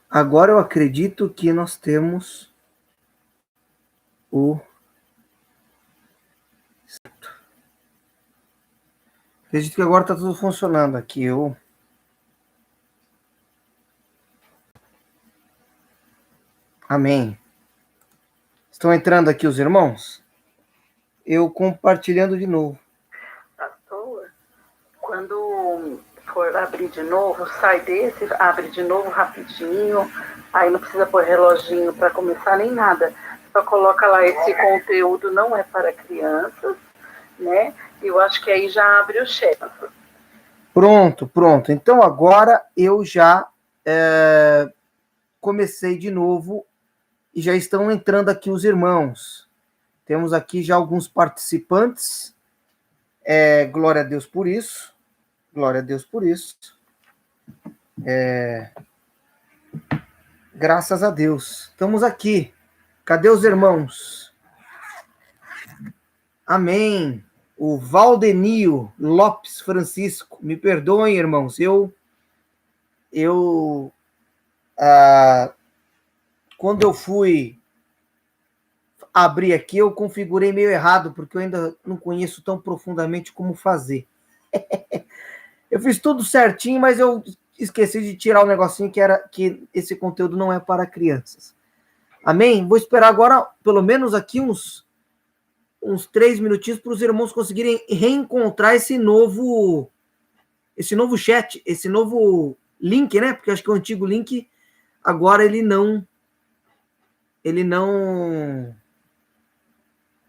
Agora eu acredito que nós temos o... Acredito que agora está tudo funcionando aqui. Amém. Estão entrando aqui os irmãos? Eu compartilhando de novo. Pastor, quando for abrir de novo, sai desse, abre de novo rapidinho, aí não precisa pôr reloginho para começar nem nada. Só coloca lá, esse conteúdo não é para crianças, né? Eu acho que aí já abre o chat. Pronto. Então agora eu já comecei de novo e já estão entrando aqui os irmãos. Temos aqui já alguns participantes. Glória a Deus por isso. Glória a Deus por isso. Graças a Deus. Estamos aqui. Cadê os irmãos? Amém. O Valdenio Lopes Francisco. Me perdoem, irmãos. Quando eu fui abrir aqui, eu configurei meio errado, porque eu ainda não conheço tão profundamente como fazer. Eu fiz tudo certinho, mas eu esqueci de tirar o negocinho que esse conteúdo não é para crianças. Amém? Vou esperar agora, pelo menos aqui uns 3 minutinhos para os irmãos conseguirem reencontrar esse novo chat, esse novo link, né? Porque acho que o antigo link agora ele não.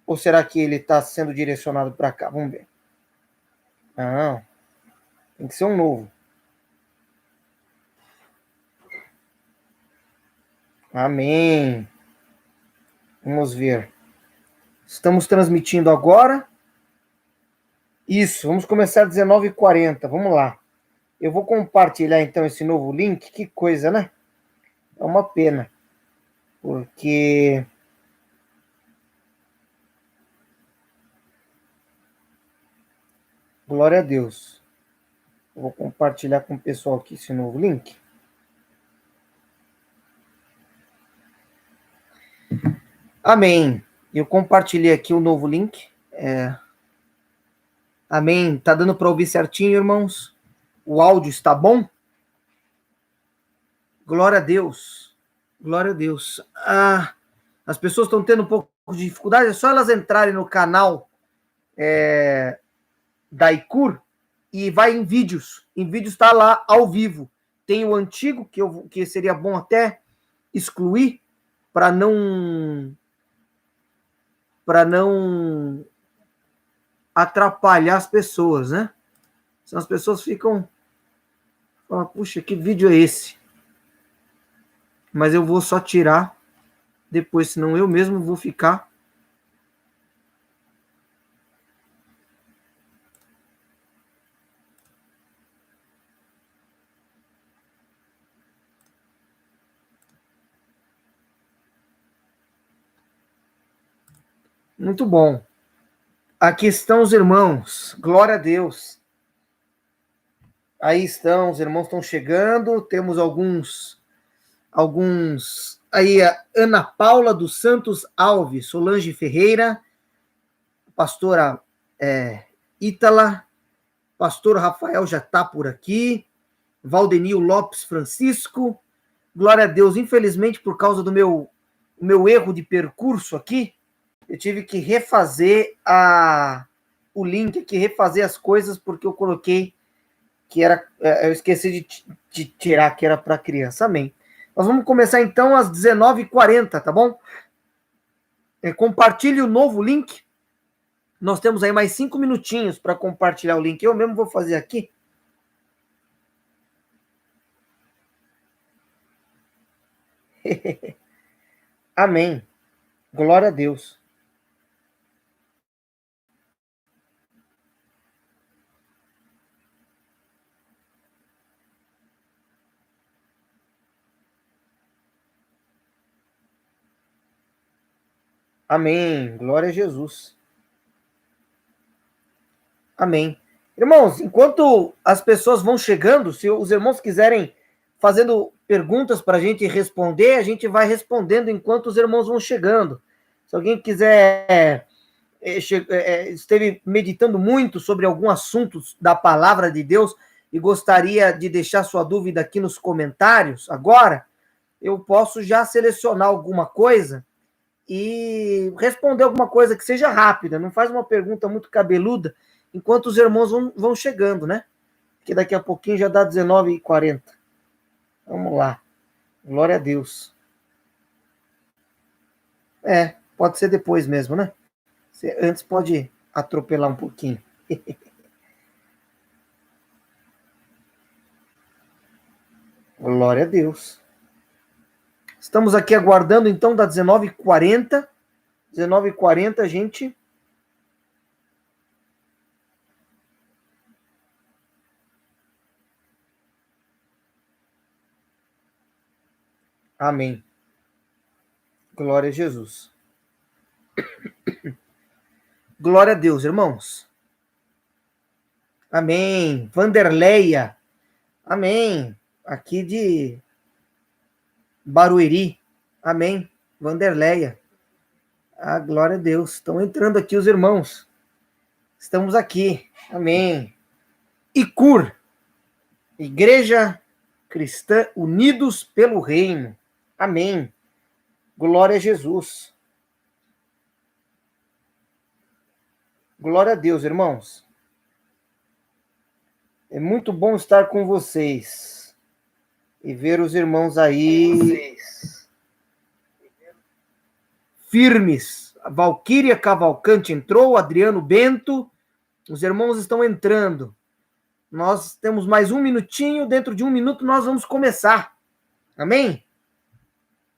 Ou será que ele está sendo direcionado para cá? Vamos ver. Não. Tem que ser um novo. Amém. Vamos ver. Estamos transmitindo agora. Isso, vamos começar às 19h40. Vamos lá. Eu vou compartilhar então esse novo link. Que coisa, né? É uma pena. Porque... Glória a Deus. Eu vou compartilhar com o pessoal aqui esse novo link. Amém. Eu compartilhei aqui o novo link. Amém. Tá dando para ouvir certinho, irmãos? O áudio está bom? Glória a Deus. Glória a Deus. As pessoas estão tendo um pouco de dificuldade. É só elas entrarem no canal da ICUR e vai em vídeos. Em vídeos está lá ao vivo. Tem o antigo, que seria bom até excluir, para não atrapalhar as pessoas, né? Senão as pessoas ficam... Puxa, que vídeo é esse? Mas eu vou só tirar depois, senão eu mesmo vou ficar... Muito bom. Aqui estão os irmãos. Glória a Deus. Aí estão, os irmãos estão chegando. Temos alguns. Aí a Ana Paula dos Santos Alves, Solange Ferreira, pastora Ítala, pastor Rafael já está por aqui, Valdenil Lopes Francisco. Glória a Deus. Infelizmente, por causa do meu erro de percurso aqui, eu tive que refazer o link aqui, refazer as coisas, porque eu coloquei que era... Eu esqueci de tirar que era para criança. Amém. Nós vamos começar então às 19h40, tá bom? Compartilhe o novo link. Nós temos aí mais 5 minutinhos para compartilhar o link. Eu mesmo vou fazer aqui. Amém. Glória a Deus. Amém. Glória a Jesus. Amém. Irmãos, enquanto as pessoas vão chegando, se os irmãos quiserem fazendo perguntas para a gente responder, a gente vai respondendo enquanto os irmãos vão chegando. Se alguém quiser, esteve meditando muito sobre algum assunto da palavra de Deus e gostaria de deixar sua dúvida aqui nos comentários, agora, eu posso já selecionar alguma coisa e responder alguma coisa que seja rápida, não faz uma pergunta muito cabeluda, enquanto os irmãos vão chegando, né? Que daqui a pouquinho já dá 19h40. Vamos lá. Glória a Deus. Pode ser depois mesmo, né? Você antes pode atropelar um pouquinho. Glória a Deus. Estamos aqui aguardando, então, da 19h40. 19h40, a gente... Amém. Glória a Jesus. Glória a Deus, irmãos. Amém. Vanderleia. Amém. Aqui de Barueri. Amém. Vanderleia. Glória a Deus. Estão entrando aqui os irmãos. Estamos aqui. Amém. ICUR. Igreja Cristã Unidos pelo Reino. Amém. Glória a Jesus. Glória a Deus, irmãos. É muito bom estar com vocês e ver os irmãos aí firmes. A Valquíria Cavalcante entrou, Adriano Bento, os irmãos estão entrando. Nós temos mais um minutinho, dentro de um minuto nós vamos começar. Amém?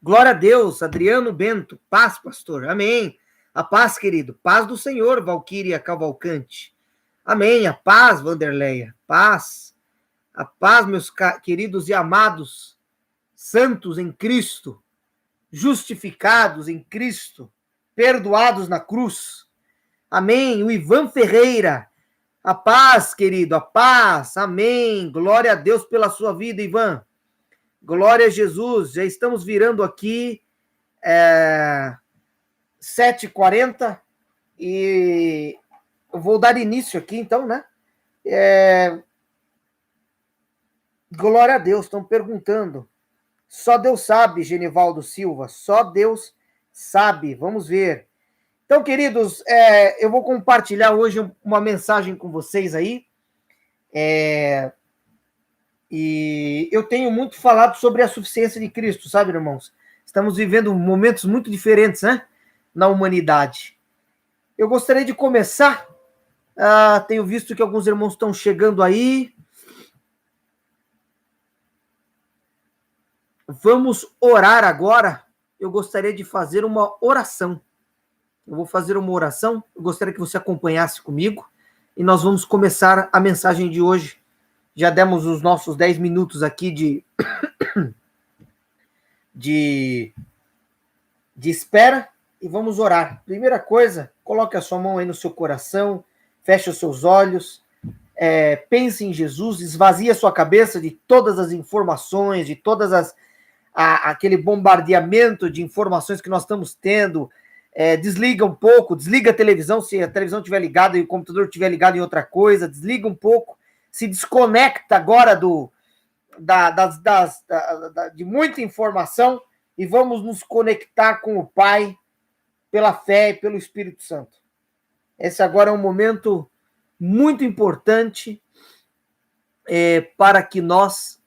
Glória a Deus, Adriano Bento, paz, pastor, amém. A paz, querido, paz do Senhor, Valquíria Cavalcante. Amém, a paz, Vanderleia, paz. A paz, meus queridos e amados, santos em Cristo, justificados em Cristo, perdoados na cruz. Amém, o Ivan Ferreira, a paz, querido, a paz, amém. Glória a Deus pela sua vida, Ivan. Glória a Jesus, já estamos virando aqui 7h40 e eu vou dar início aqui, então, né? Glória a Deus, estão perguntando. Só Deus sabe, Genivaldo Silva, só Deus sabe, vamos ver. Então, queridos, eu vou compartilhar hoje uma mensagem com vocês aí, e eu tenho muito falado sobre a suficiência de Cristo, sabe, irmãos? Estamos vivendo momentos muito diferentes, né, na humanidade. Eu gostaria de começar, tenho visto que alguns irmãos estão chegando aí. Vamos orar agora. Eu gostaria de fazer uma oração. Eu vou fazer uma oração, eu gostaria que você acompanhasse comigo, e nós vamos começar a mensagem de hoje. Já demos os nossos 10 minutos aqui de espera, e vamos orar. Primeira coisa, coloque a sua mão aí no seu coração, feche os seus olhos, pense em Jesus, esvazie a sua cabeça de todas as informações, de todas aquele bombardeamento de informações que nós estamos tendo. Desliga um pouco, desliga a televisão, se a televisão estiver ligada e o computador estiver ligado em outra coisa, desliga um pouco, se desconecta agora de muita informação e vamos nos conectar com o Pai pela fé e pelo Espírito Santo. Esse agora é um momento muito importante para que nós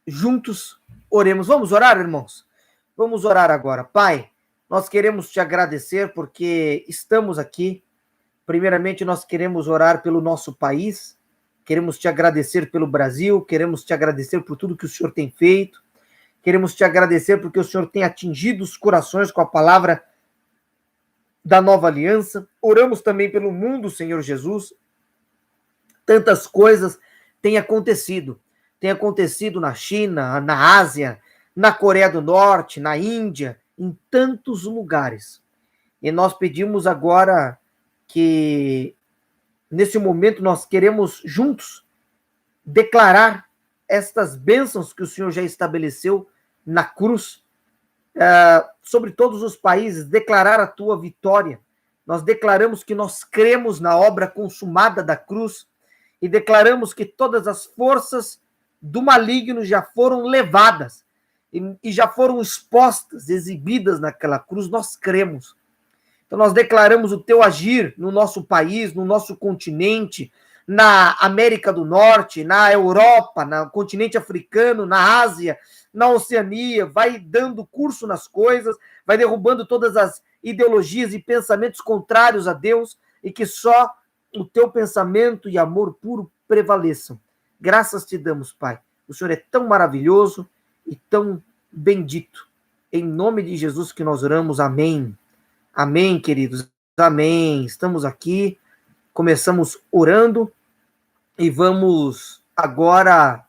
juntos oremos. Vamos orar, irmãos? Vamos orar agora. Pai, nós queremos te agradecer porque estamos aqui. Primeiramente, nós queremos orar pelo nosso país, queremos te agradecer pelo Brasil, queremos te agradecer por tudo que o Senhor tem feito, queremos te agradecer porque o Senhor tem atingido os corações com a palavra da nova aliança. Oramos também pelo mundo, Senhor Jesus. Tantas coisas têm acontecido. Tem acontecido na China, na Ásia, na Coreia do Norte, na Índia, em tantos lugares. E nós pedimos agora que, nesse momento, nós queremos juntos declarar estas bênçãos que o Senhor já estabeleceu na cruz, sobre todos os países, declarar a tua vitória. Nós declaramos que nós cremos na obra consumada da cruz e declaramos que todas as forças do maligno já foram levadas e já foram expostas, exibidas naquela cruz. Nós cremos. Então nós declaramos o teu agir no nosso país, no nosso continente, na América do Norte, na Europa, no continente africano, na Ásia, na Oceania, vai dando curso nas coisas, vai derrubando todas as ideologias e pensamentos contrários a Deus, e que só o teu pensamento e amor puro prevaleçam. Graças te damos, Pai. O Senhor é tão maravilhoso e tão bendito. Em nome de Jesus que nós oramos. Amém. Amém, queridos. Amém. Estamos aqui, começamos orando e vamos agora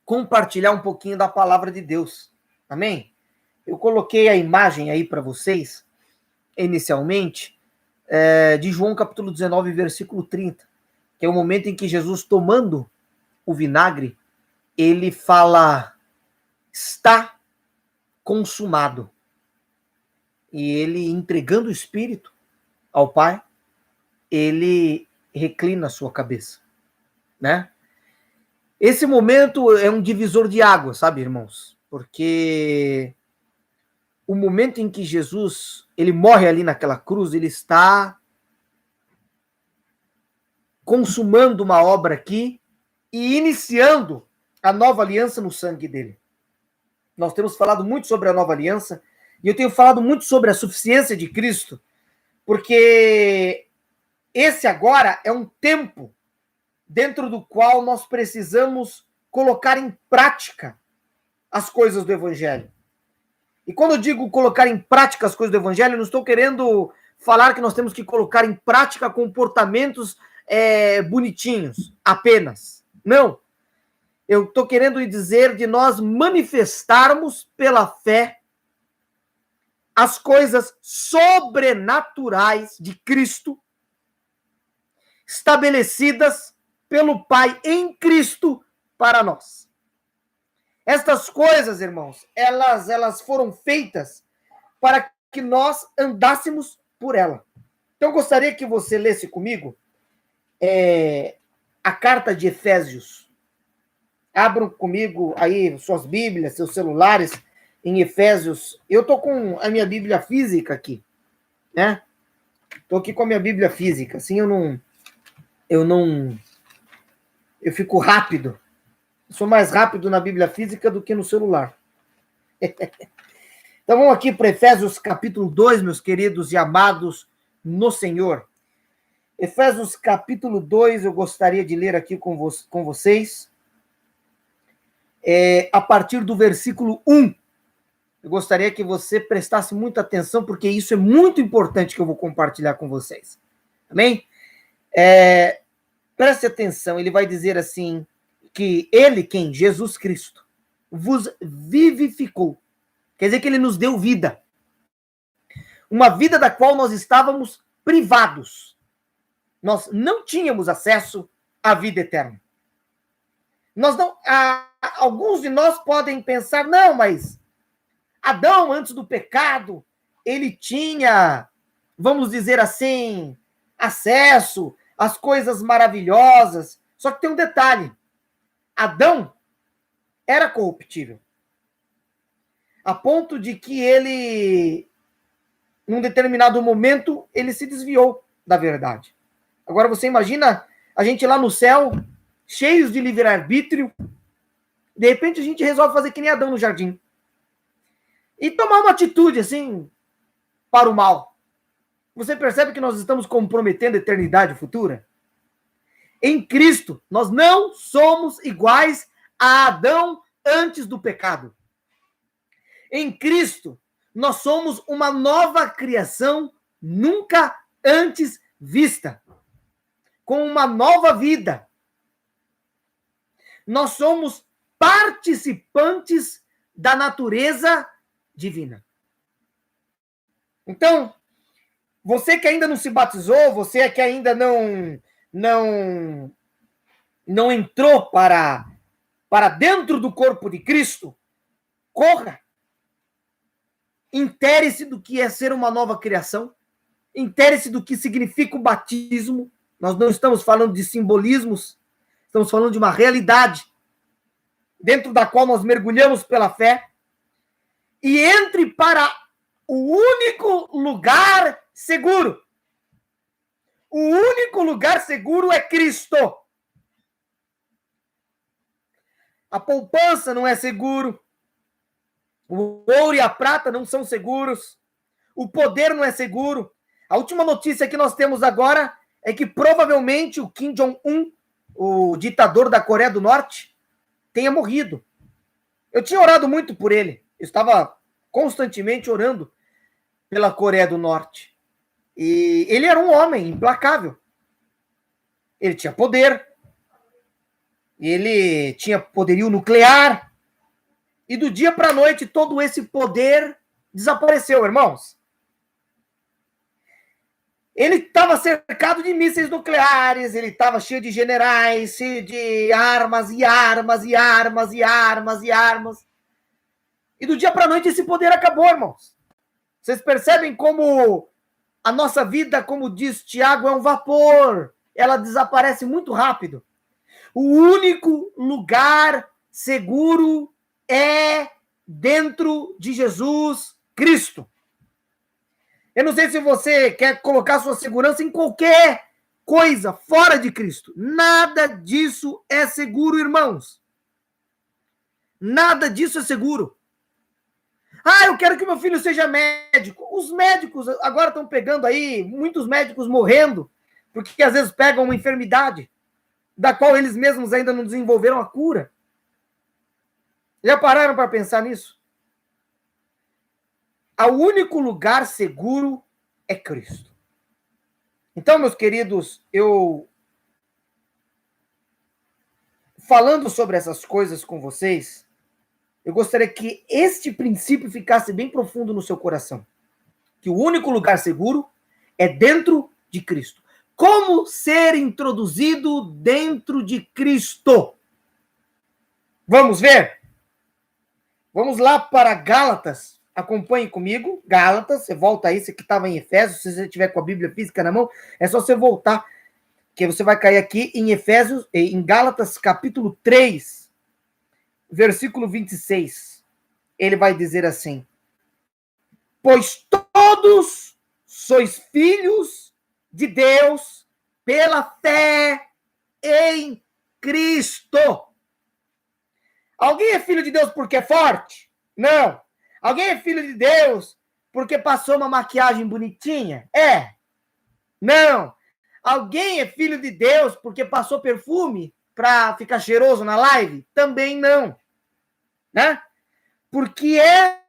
compartilhar um pouquinho da palavra de Deus. Amém? Eu coloquei a imagem aí para vocês, inicialmente, de João capítulo 19, versículo 30, que é o momento em que Jesus, tomando o vinagre, ele fala, está consumado. E ele, entregando o Espírito ao Pai, ele reclina a sua cabeça, né? Esse momento é um divisor de águas, sabe, irmãos? Porque o momento em que Jesus, ele morre ali naquela cruz, ele está consumando uma obra aqui e iniciando a nova aliança no sangue dele. Nós temos falado muito sobre a nova aliança, e eu tenho falado muito sobre a suficiência de Cristo, porque esse agora é um tempo dentro do qual nós precisamos colocar em prática as coisas do Evangelho. E quando eu digo colocar em prática as coisas do Evangelho, eu não estou querendo falar que nós temos que colocar em prática comportamentos bonitinhos, apenas. Não. Eu estou querendo dizer de nós manifestarmos pela fé as coisas sobrenaturais de Cristo, estabelecidas pelo Pai em Cristo para nós. Estas coisas, irmãos, elas foram feitas para que nós andássemos por ela. Então, eu gostaria que você lesse comigo a carta de Efésios. Abram comigo aí suas Bíblias, seus celulares, em Efésios. Eu estou com a minha Bíblia física aqui, né? Estou aqui com a minha Bíblia física, assim eu fico rápido. Eu sou mais rápido na Bíblia física do que no celular. Então vamos aqui para Efésios capítulo 2, meus queridos e amados no Senhor. Efésios capítulo 2, eu gostaria de ler aqui com vocês. A partir do versículo 1. Eu gostaria que você prestasse muita atenção, porque isso é muito importante que eu vou compartilhar com vocês. Amém? Preste atenção, ele vai dizer assim, que ele, quem? Jesus Cristo, vos vivificou. Quer dizer que ele nos deu vida. Uma vida da qual nós estávamos privados. Nós não tínhamos acesso à vida eterna. Alguns de nós podem pensar, não, mas Adão, antes do pecado, ele tinha, vamos dizer assim, acesso às coisas maravilhosas. Só que tem um detalhe. Adão era corruptível. A ponto de que ele, num determinado momento, ele se desviou da verdade. Agora você imagina a gente lá no céu, cheios de livre-arbítrio, de repente a gente resolve fazer que nem Adão no jardim. E tomar uma atitude, assim, para o mal. Você percebe que nós estamos comprometendo a eternidade futura? Em Cristo, nós não somos iguais a Adão antes do pecado. Em Cristo, nós somos uma nova criação nunca antes vista, com uma nova vida. Nós somos participantes da natureza divina. Então, você que ainda não se batizou, você que ainda não não entrou para dentro do corpo de Cristo, corra. Intere-se do que é ser uma nova criação. Intere-se do que significa o batismo. Nós não estamos falando de simbolismos, estamos falando de uma realidade dentro da qual nós mergulhamos pela fé. E entre para o único lugar seguro. O único lugar seguro é Cristo. A poupança não é seguro. O ouro e a prata não são seguros. O poder não é seguro. A última notícia que nós temos agora é que provavelmente o Kim Jong-un, o ditador da Coreia do Norte, tenha morrido. Eu tinha orado muito por ele. Eu estava constantemente orando pela Coreia do Norte. E ele era um homem implacável. Ele tinha poder. Ele tinha poderio nuclear. E do dia para a noite, todo esse poder desapareceu, irmãos. Ele estava cercado de mísseis nucleares, ele estava cheio de generais, cheio de armas e armas e armas e armas e armas. E do dia para a noite esse poder acabou, irmãos. Vocês percebem como a nossa vida, como diz Tiago, é um vapor. Ela desaparece muito rápido. O único lugar seguro é dentro de Jesus Cristo. Eu não sei se você quer colocar sua segurança em qualquer coisa fora de Cristo. Nada disso é seguro, irmãos. Nada disso é seguro. Ah, eu quero que meu filho seja médico. Os médicos agora estão pegando aí, muitos médicos morrendo, porque às vezes pegam uma enfermidade da qual eles mesmos ainda não desenvolveram a cura. Já pararam para pensar nisso? O único lugar seguro é Cristo. Então, meus queridos, falando sobre essas coisas com vocês, eu gostaria que este princípio ficasse bem profundo no seu coração. Que o único lugar seguro é dentro de Cristo. Como ser introduzido dentro de Cristo? Vamos ver? Vamos lá para Gálatas. Acompanhe comigo, Gálatas, você volta aí, você que estava em Efésios, se você tiver com a Bíblia física na mão, é só você voltar, que você vai cair aqui em Efésios, em Gálatas, capítulo 3, versículo 26. Ele vai dizer assim: pois todos sois filhos de Deus pela fé em Cristo. Alguém é filho de Deus porque é forte? Não. Alguém é filho de Deus porque passou uma maquiagem bonitinha? É. Não. Alguém é filho de Deus porque passou perfume para ficar cheiroso na live? Também não. Né? Porque é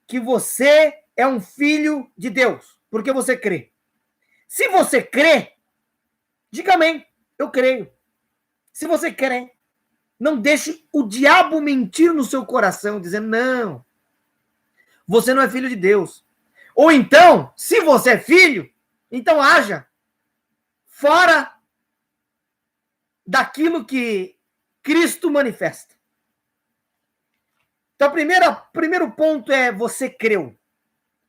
que você é um filho de Deus. Porque você crê. Se você crê, diga amém. Eu creio. Se você crê, não deixe o diabo mentir no seu coração, dizendo, não, você não é filho de Deus. Ou então, se você é filho, então haja fora daquilo que Cristo manifesta. Então, primeiro ponto é você creu.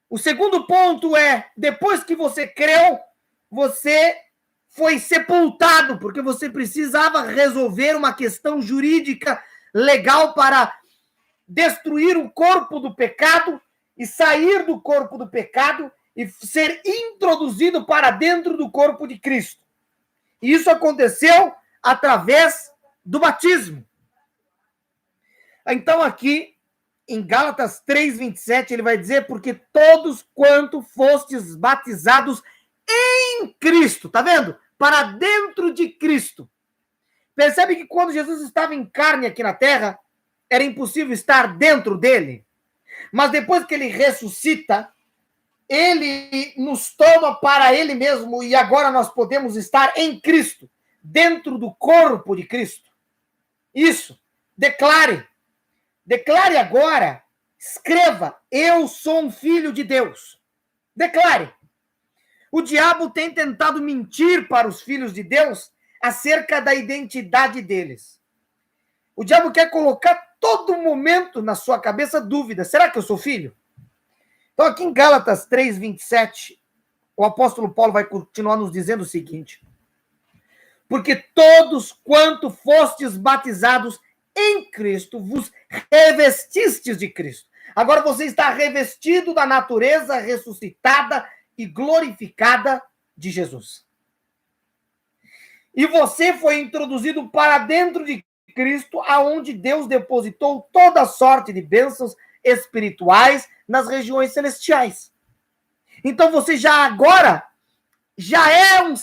O segundo ponto é, depois que você creu, você foi sepultado, porque você precisava resolver uma questão jurídica legal para destruir o corpo do pecado e sair do corpo do pecado e ser introduzido para dentro do corpo de Cristo. E isso aconteceu através do batismo. Então aqui, em Gálatas 3:27, ele vai dizer, porque todos quanto fostes batizados em Cristo, tá vendo? Para dentro de Cristo. Percebe que quando Jesus estava em carne aqui na terra, era impossível estar dentro dele. Mas depois que ele ressuscita, ele nos toma para ele mesmo e agora nós podemos estar em Cristo, dentro do corpo de Cristo. Isso. Declare. Declare agora. Escreva. Eu sou um filho de Deus. Declare. O diabo tem tentado mentir para os filhos de Deus acerca da identidade deles. O diabo quer colocar todo momento na sua cabeça dúvida. Será que eu sou filho? Então, aqui em Gálatas 3:27, o apóstolo Paulo vai continuar nos dizendo o seguinte: porque todos quanto fostes batizados em Cristo, vos revestistes de Cristo. Agora você está revestido da natureza ressuscitada e glorificada de Jesus. E você foi introduzido para dentro de Cristo, aonde Deus depositou toda sorte de bênçãos espirituais nas regiões celestiais. Então você já é um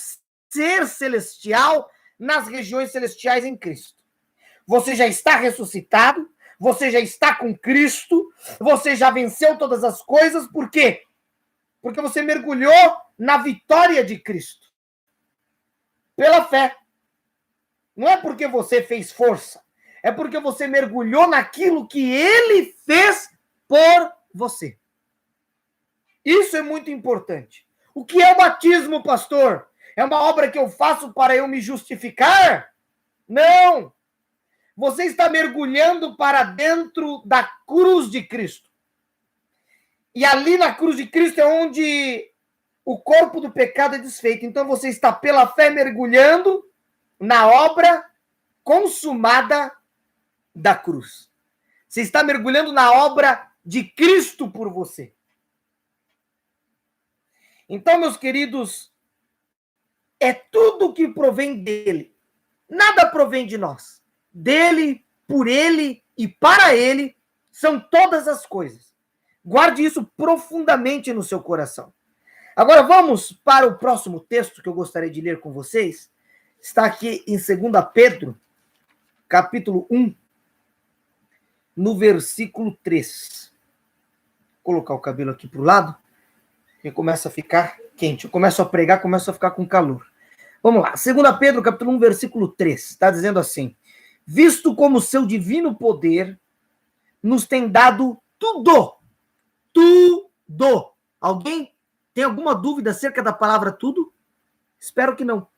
ser celestial nas regiões celestiais em Cristo. Você já está ressuscitado, você já está com Cristo, você já venceu todas as coisas, por quê? Porque você mergulhou na vitória de Cristo. Pela fé. Não é porque você fez força, é porque você mergulhou naquilo que Ele fez por você. Isso é muito importante. O que é o batismo, pastor? É uma obra que eu faço para eu me justificar? Não! Você está mergulhando para dentro da cruz de Cristo. E ali na cruz de Cristo é onde o corpo do pecado é desfeito. Então você está pela fé mergulhando na obra consumada da cruz. Você está mergulhando na obra de Cristo por você. Então, meus queridos, é tudo que provém dele. Nada provém de nós. Dele, por ele e para ele são todas as coisas. Guarde isso profundamente no seu coração. Agora vamos para o próximo texto que eu gostaria de ler com vocês. Está aqui em 2 Pedro, capítulo 1, no versículo 3. Vou colocar o cabelo aqui para o lado, porque começa a ficar quente. Eu começo a pregar, começo a ficar com calor. Vamos lá, 2 Pedro, capítulo 1, versículo 3. Está dizendo assim: visto como seu divino poder nos tem dado tudo. Tudo. Alguém tem alguma dúvida acerca da palavra tudo? Espero que não.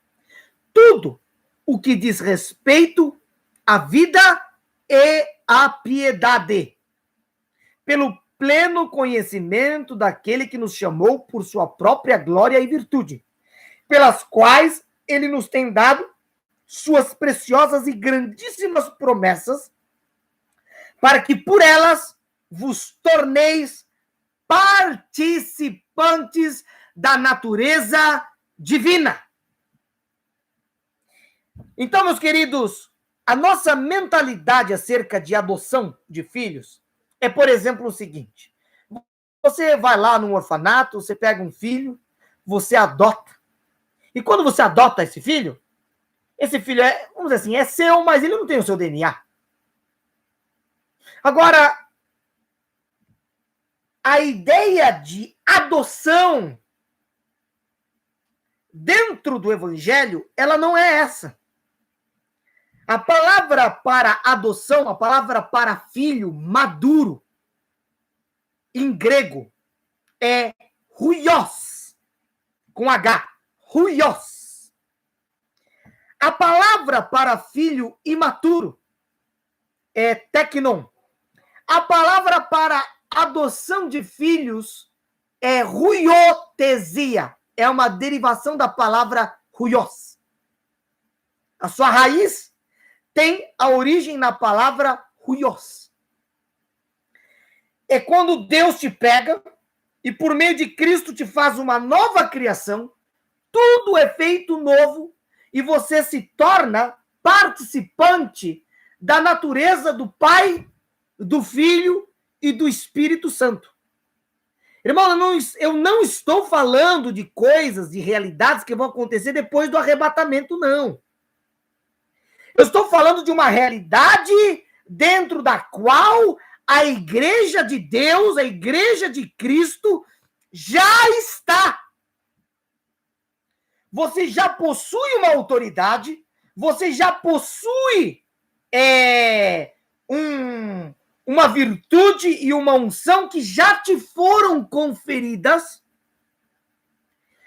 Tudo o que diz respeito à vida e à piedade, pelo pleno conhecimento daquele que nos chamou por sua própria glória e virtude, pelas quais ele nos tem dado suas preciosas e grandíssimas promessas, para que por elas vos torneis participantes da natureza divina. Então, meus queridos, a nossa mentalidade acerca de adoção de filhos é, por exemplo, o seguinte: você vai lá num orfanato, você pega um filho, você adota. E quando você adota esse filho é, vamos dizer assim, é seu, mas ele não tem o seu DNA. Agora, a ideia de adoção dentro do evangelho, ela não é essa. A palavra para adoção, a palavra para filho maduro, em grego, é huios, com H, huios. A palavra para filho imaturo é teknon. A palavra para adoção de filhos é huiotesia. É uma derivação da palavra huios. A sua raiz tem a origem na palavra huios. É quando Deus te pega e por meio de Cristo te faz uma nova criação, tudo é feito novo e você se torna participante da natureza do Pai, do Filho e do Espírito Santo. Irmão, eu não estou falando de coisas, de realidades que vão acontecer depois do arrebatamento, não. Eu estou falando de uma realidade dentro da qual a igreja de Deus, a igreja de Cristo, já está. Você já possui uma autoridade, você já possui uma virtude e uma unção que já te foram conferidas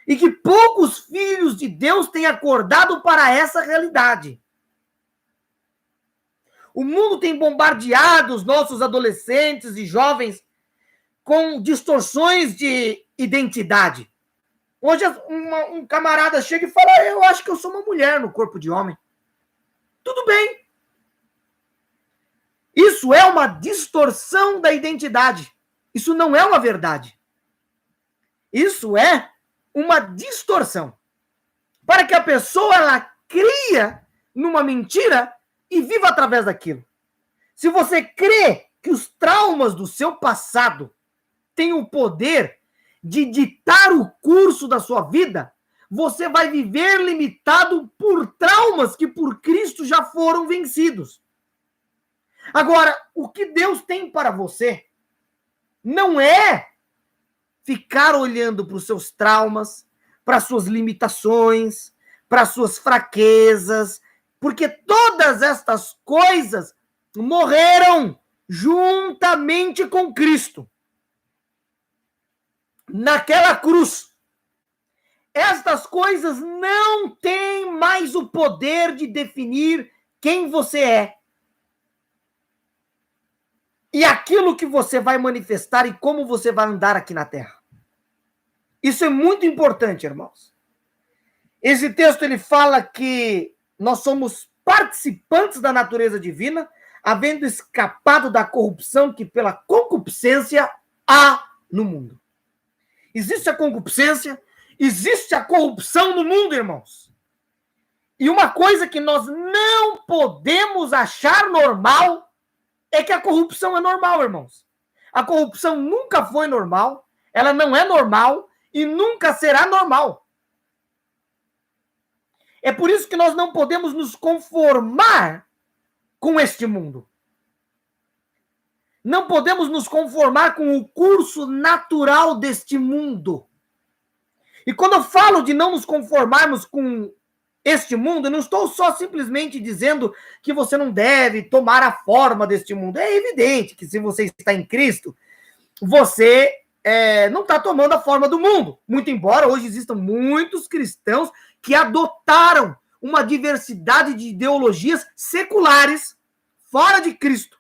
e que poucos filhos de que Deus tem acordado para essa realidade. O mundo tem bombardeado os nossos adolescentes e jovens com distorções de identidade. Hoje um camarada chega e fala: eu acho que eu sou uma mulher no corpo de homem. Tudo bem. Isso é uma distorção da identidade. Isso não é uma verdade. Isso é uma distorção. Para que a pessoa ela cria numa mentira e viva através daquilo. Se você crê que os traumas do seu passado têm o poder de ditar o curso da sua vida, você vai viver limitado por traumas que por Cristo já foram vencidos. Agora, o que Deus tem para você não é ficar olhando para os seus traumas, para as suas limitações, para as suas fraquezas, porque todas estas coisas morreram juntamente com Cristo. Naquela cruz. Estas coisas não têm mais o poder de definir quem você é. E aquilo que você vai manifestar e como você vai andar aqui na Terra. Isso é muito importante, irmãos. Esse texto ele fala que nós somos participantes da natureza divina, havendo escapado da corrupção que pela concupiscência há no mundo. Existe a concupiscência, existe a corrupção no mundo, irmãos. E uma coisa que nós não podemos achar normal é que a corrupção é normal, irmãos. A corrupção nunca foi normal, ela não é normal e nunca será normal. É por isso que nós não podemos nos conformar com este mundo. Não podemos nos conformar com o curso natural deste mundo. E quando eu falo de não nos conformarmos com este mundo, eu não estou só simplesmente dizendo que você não deve tomar a forma deste mundo. É evidente que se você está em Cristo, você não está tomando a forma do mundo. Muito embora hoje existam muitos cristãos que adotaram uma diversidade de ideologias seculares, fora de Cristo,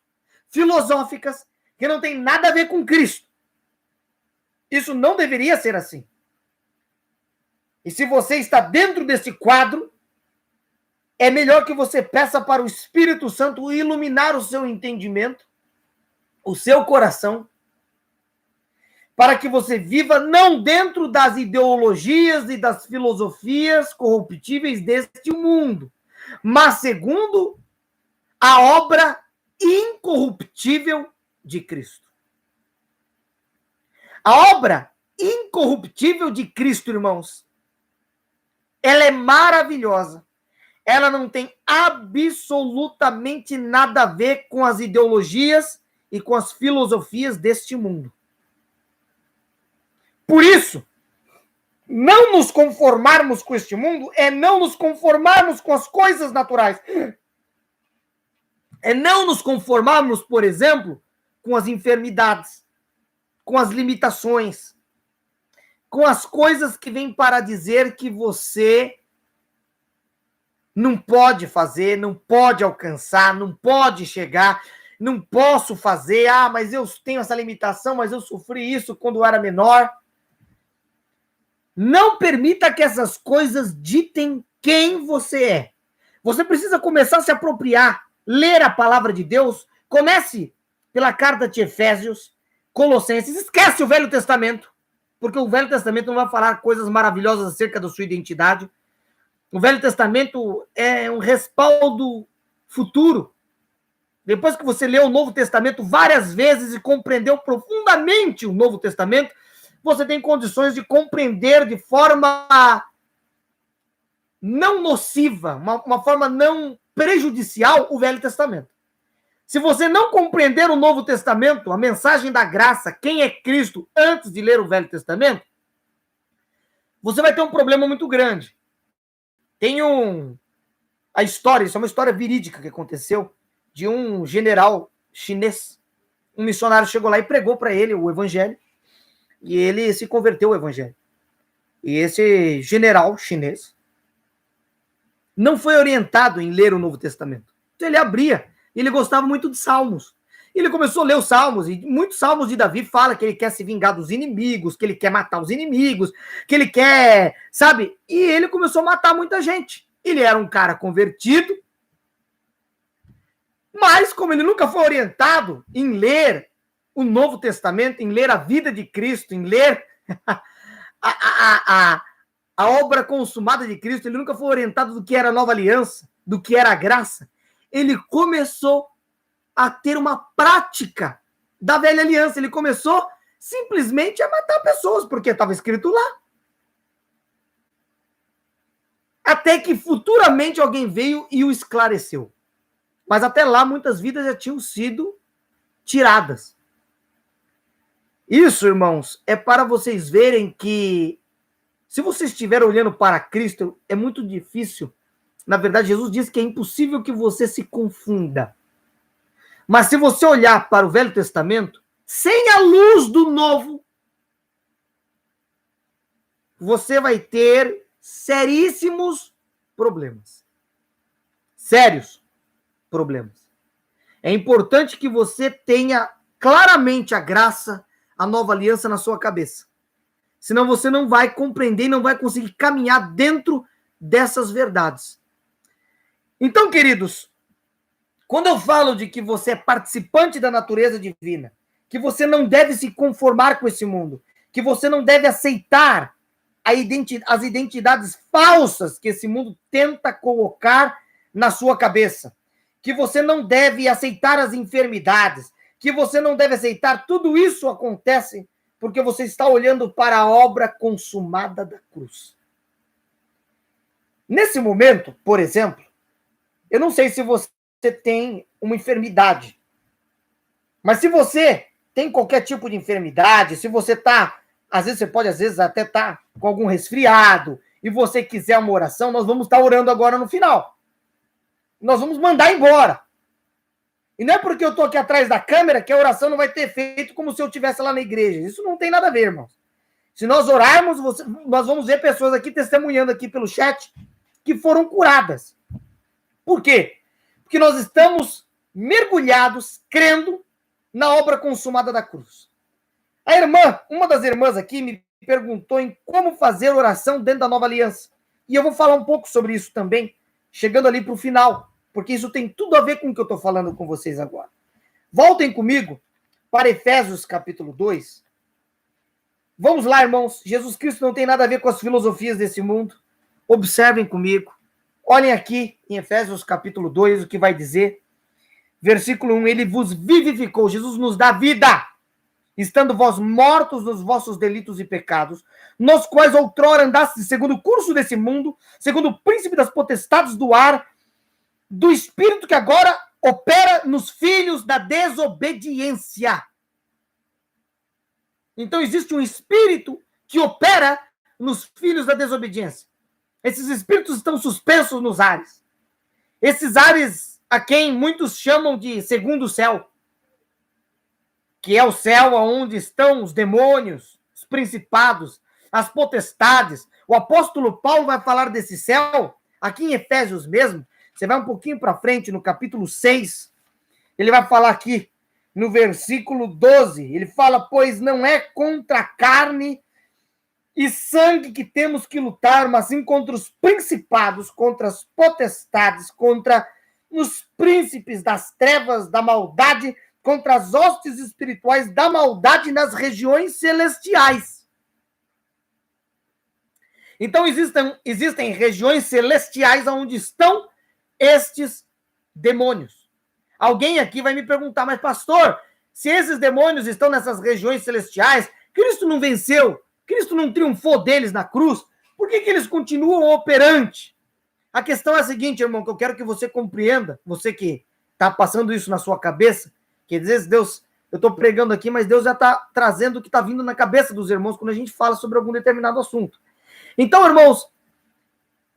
filosóficas, que não tem nada a ver com Cristo. Isso não deveria ser assim. E se você está dentro desse quadro, é melhor que você peça para o Espírito Santo iluminar o seu entendimento, o seu coração, para que você viva não dentro das ideologias e das filosofias corruptíveis deste mundo, mas segundo a obra incorruptível de Cristo. A obra incorruptível de Cristo, irmãos, ela é maravilhosa. Ela não tem absolutamente nada a ver com as ideologias e com as filosofias deste mundo. Por isso, não nos conformarmos com este mundo é não nos conformarmos com as coisas naturais. É não nos conformarmos, por exemplo, com as enfermidades, com as limitações, com as coisas que vêm para dizer que você não pode fazer, não pode alcançar, não pode chegar, não posso fazer, mas eu tenho essa limitação, mas eu sofri isso quando eu era menor. Não permita que essas coisas ditem quem você é. Você precisa começar a se apropriar, ler a palavra de Deus. Comece pela carta de Efésios, Colossenses. Esquece o Velho Testamento, porque o Velho Testamento não vai falar coisas maravilhosas acerca da sua identidade. O Velho Testamento é um respaldo futuro. Depois que você leu o Novo Testamento várias vezes e compreendeu profundamente o Novo Testamento, você tem condições de compreender de forma não nociva, uma forma não prejudicial o Velho Testamento. Se você não compreender o Novo Testamento, a mensagem da graça, quem é Cristo, antes de ler o Velho Testamento, você vai ter um problema muito grande. Tem a história, isso é uma história verídica que aconteceu, de um general chinês. Um missionário chegou lá e pregou para ele o evangelho, e ele se converteu ao evangelho. E esse general chinês, não foi orientado em ler o Novo Testamento. Então ele abria, ele gostava muito de Salmos. Ele começou a ler os Salmos, e muitos Salmos de Davi fala que ele quer se vingar dos inimigos, que ele quer matar os inimigos, que ele quer, sabe? E ele começou a matar muita gente. Ele era um cara convertido, mas como ele nunca foi orientado em ler o Novo Testamento, em ler a vida de Cristo, em ler a obra consumada de Cristo, ele nunca foi orientado do que era a nova aliança, do que era a graça. Ele começou a ter uma prática da velha aliança. Ele começou simplesmente a matar pessoas, porque estava escrito lá. Até que futuramente alguém veio e o esclareceu. Mas até lá muitas vidas já tinham sido tiradas. Isso, irmãos, é para vocês verem que se você estiver olhando para Cristo, é muito difícil. Na verdade, Jesus diz que é impossível que você se confunda. Mas se você olhar para o Velho Testamento, sem a luz do Novo, você vai ter seríssimos problemas. Sérios problemas. É importante que você tenha claramente a graça, a nova aliança na sua cabeça. Senão você não vai compreender e não vai conseguir caminhar dentro dessas verdades. Então, queridos, quando eu falo de que você é participante da natureza divina, que você não deve se conformar com esse mundo, que você não deve aceitar as identidades falsas que esse mundo tenta colocar na sua cabeça, que você não deve aceitar as enfermidades, que você não deve aceitar, tudo isso acontece porque você está olhando para a obra consumada da cruz. Nesse momento, por exemplo, eu não sei se você tem uma enfermidade, mas se você tem qualquer tipo de enfermidade, se você está, às vezes até estar com algum resfriado, e você quiser uma oração, nós vamos estar orando agora no final. Nós vamos mandar embora. E não é porque eu estou aqui atrás da câmera que a oração não vai ter efeito como se eu estivesse lá na igreja. Isso não tem nada a ver, irmãos. Se nós orarmos, nós vamos ver pessoas aqui testemunhando aqui pelo chat que foram curadas. Por quê? Porque nós estamos mergulhados, crendo na obra consumada da cruz. Uma das irmãs aqui me perguntou em como fazer oração dentro da nova aliança. E eu vou falar um pouco sobre isso também, chegando ali para o final, porque isso tem tudo a ver com o que eu estou falando com vocês agora. Voltem comigo para Efésios capítulo 2. Vamos lá, irmãos. Jesus Cristo não tem nada a ver com as filosofias desse mundo. Observem comigo. Olhem aqui em Efésios capítulo 2 o que vai dizer. Versículo 1, ele vos vivificou. Jesus nos dá vida, estando vós mortos nos vossos delitos e pecados, nos quais outrora andastes segundo o curso desse mundo, segundo o príncipe das potestades do ar, do espírito que agora opera nos filhos da desobediência. Então existe um espírito que opera nos filhos da desobediência. Esses espíritos estão suspensos nos ares. Esses ares a quem muitos chamam de segundo céu, que é o céu onde estão os demônios, os principados, as potestades. O apóstolo Paulo vai falar desse céu aqui em Efésios mesmo. Você vai um pouquinho para frente, no capítulo 6, ele vai falar aqui, no versículo 12, ele fala, pois não é contra a carne e sangue que temos que lutar, mas sim contra os principados, contra as potestades, contra os príncipes das trevas, da maldade, contra as hostes espirituais da maldade nas regiões celestiais. Então existem regiões celestiais onde estão estes demônios. Alguém aqui vai me perguntar, mas pastor, se esses demônios estão nessas regiões celestiais, Cristo não venceu, Cristo não triunfou deles na cruz, por que eles continuam operantes? A questão é a seguinte, irmão, que eu quero que você compreenda, você que está passando isso na sua cabeça, que às vezes Deus, eu estou pregando aqui, mas Deus já está trazendo o que está vindo na cabeça dos irmãos quando a gente fala sobre algum determinado assunto. Então, irmãos,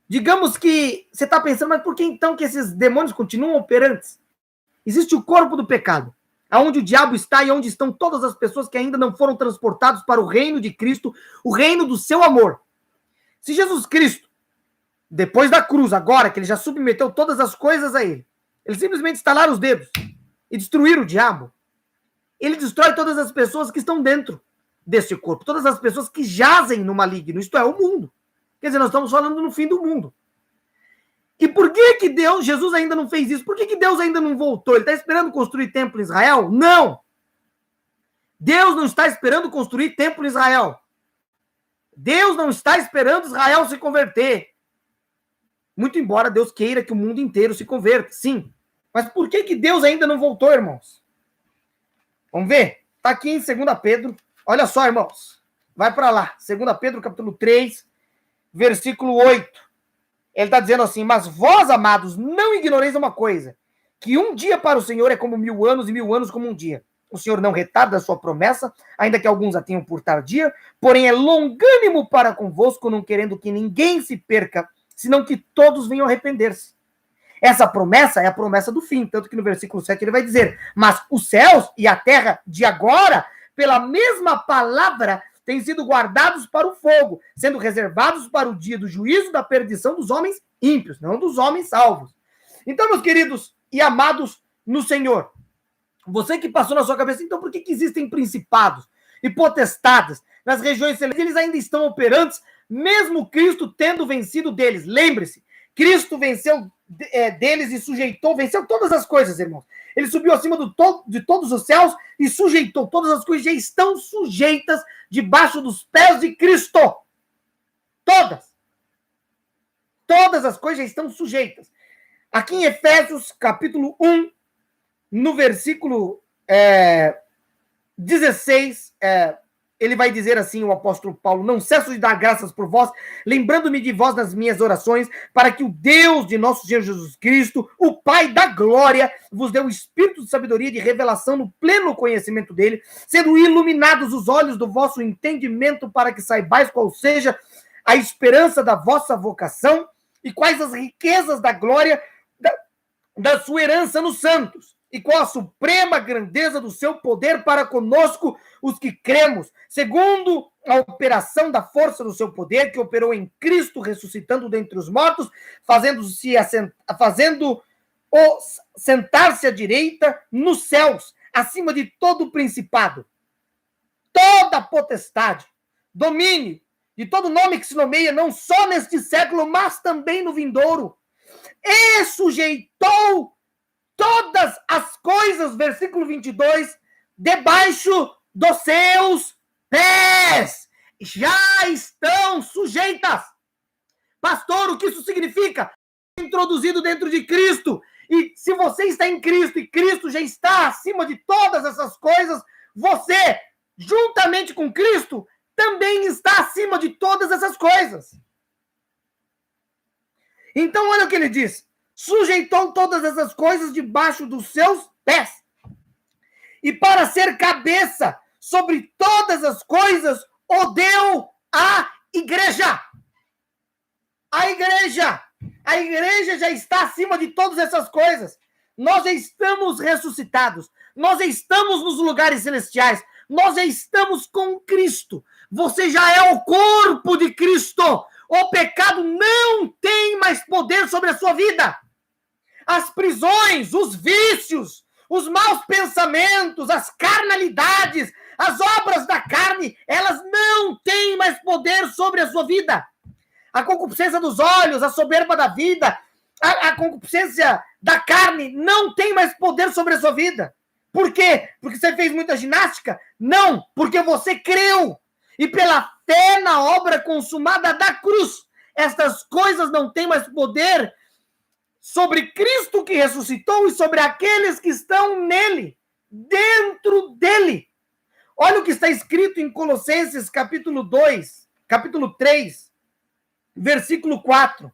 digamos que você está pensando, mas por que então que esses demônios continuam operantes? Existe o corpo do pecado, aonde o diabo está e onde estão todas as pessoas que ainda não foram transportados para o reino de Cristo, o reino do seu amor. Se Jesus Cristo depois da cruz, agora que ele já submeteu todas as coisas a ele, ele simplesmente estalar os dedos e destruir o diabo. Ele destrói todas as pessoas que estão dentro desse corpo, todas as pessoas que jazem no maligno, isto é, o mundo. Quer dizer, nós estamos falando no fim do mundo. E por que Deus, Jesus ainda não fez isso? Por que Deus ainda não voltou? Ele está esperando construir templo em Israel? Não! Deus não está esperando construir templo em Israel. Deus não está esperando Israel se converter. Muito embora Deus queira que o mundo inteiro se converta, sim. Mas por que Deus ainda não voltou, irmãos? Vamos ver? Está aqui em 2 Pedro. Olha só, irmãos. Vai para lá. 2 Pedro, capítulo 3, versículo 8. Ele está dizendo assim: mas vós, amados, não ignoreis uma coisa, que um dia para o Senhor é como 1000 anos e 1000 anos como um dia. O Senhor não retarda a sua promessa, ainda que alguns a tenham por tardia, porém é longânimo para convosco, não querendo que ninguém se perca, senão que todos venham arrepender-se. Essa promessa é a promessa do fim, tanto que no versículo 7 ele vai dizer: mas os céus e a terra de agora, pela mesma palavra, têm sido guardados para o fogo, sendo reservados para o dia do juízo da perdição dos homens ímpios, não dos homens salvos. Então, meus queridos e amados no Senhor, você que passou na sua cabeça, então por que existem principados e potestades nas regiões celestiais? Eles ainda estão operantes, mesmo Cristo tendo vencido deles. Lembre-se, Cristo venceu deles e sujeitou, venceu todas as coisas, irmãos. Ele subiu acima de todos os céus e sujeitou. Todas as coisas já estão sujeitas debaixo dos pés de Cristo. Todas. Todas as coisas já estão sujeitas. Aqui em Efésios, capítulo 1, no versículo 16, ele vai dizer assim, o apóstolo Paulo: não cesso de dar graças por vós, lembrando-me de vós nas minhas orações, para que o Deus de nosso Senhor Jesus Cristo, o Pai da glória, vos dê o espírito de sabedoria e de revelação no pleno conhecimento dele, sendo iluminados os olhos do vosso entendimento, para que saibais qual seja a esperança da vossa vocação e quais as riquezas da glória da sua herança nos santos, e qual a suprema grandeza do seu poder para conosco, os que cremos, segundo a operação da força do seu poder, que operou em Cristo, ressuscitando dentre os mortos, fazendo-o sentar-se à direita nos céus, acima de todo o principado, toda potestade, domínio, de todo nome que se nomeia, não só neste século, mas também no vindouro, e sujeitou todas as coisas, versículo 22, debaixo dos seus pés. Já estão sujeitas. Pastor, o que isso significa? Introduzido dentro de Cristo. E se você está em Cristo e Cristo já está acima de todas essas coisas, você, juntamente com Cristo, também está acima de todas essas coisas. Então, olha o que ele diz: sujeitou todas essas coisas debaixo dos seus pés. E para ser cabeça sobre todas as coisas, o deu à igreja. A igreja já está acima de todas essas coisas. Nós já estamos ressuscitados. Nós já estamos nos lugares celestiais. Nós já estamos com Cristo. Você já é o corpo de Cristo. O pecado não tem mais poder sobre a sua vida. As prisões, os vícios, os maus pensamentos, as carnalidades, as obras da carne, elas não têm mais poder sobre a sua vida. A concupiscência dos olhos, a soberba da vida, a concupiscência da carne não tem mais poder sobre a sua vida. Por quê? Porque você fez muita ginástica? Não, porque você creu. E pela fé na obra consumada da cruz, estas coisas não têm mais poder sobre Cristo que ressuscitou e sobre aqueles que estão nele, dentro dele. Olha o que está escrito em Colossenses capítulo 3, versículo 4.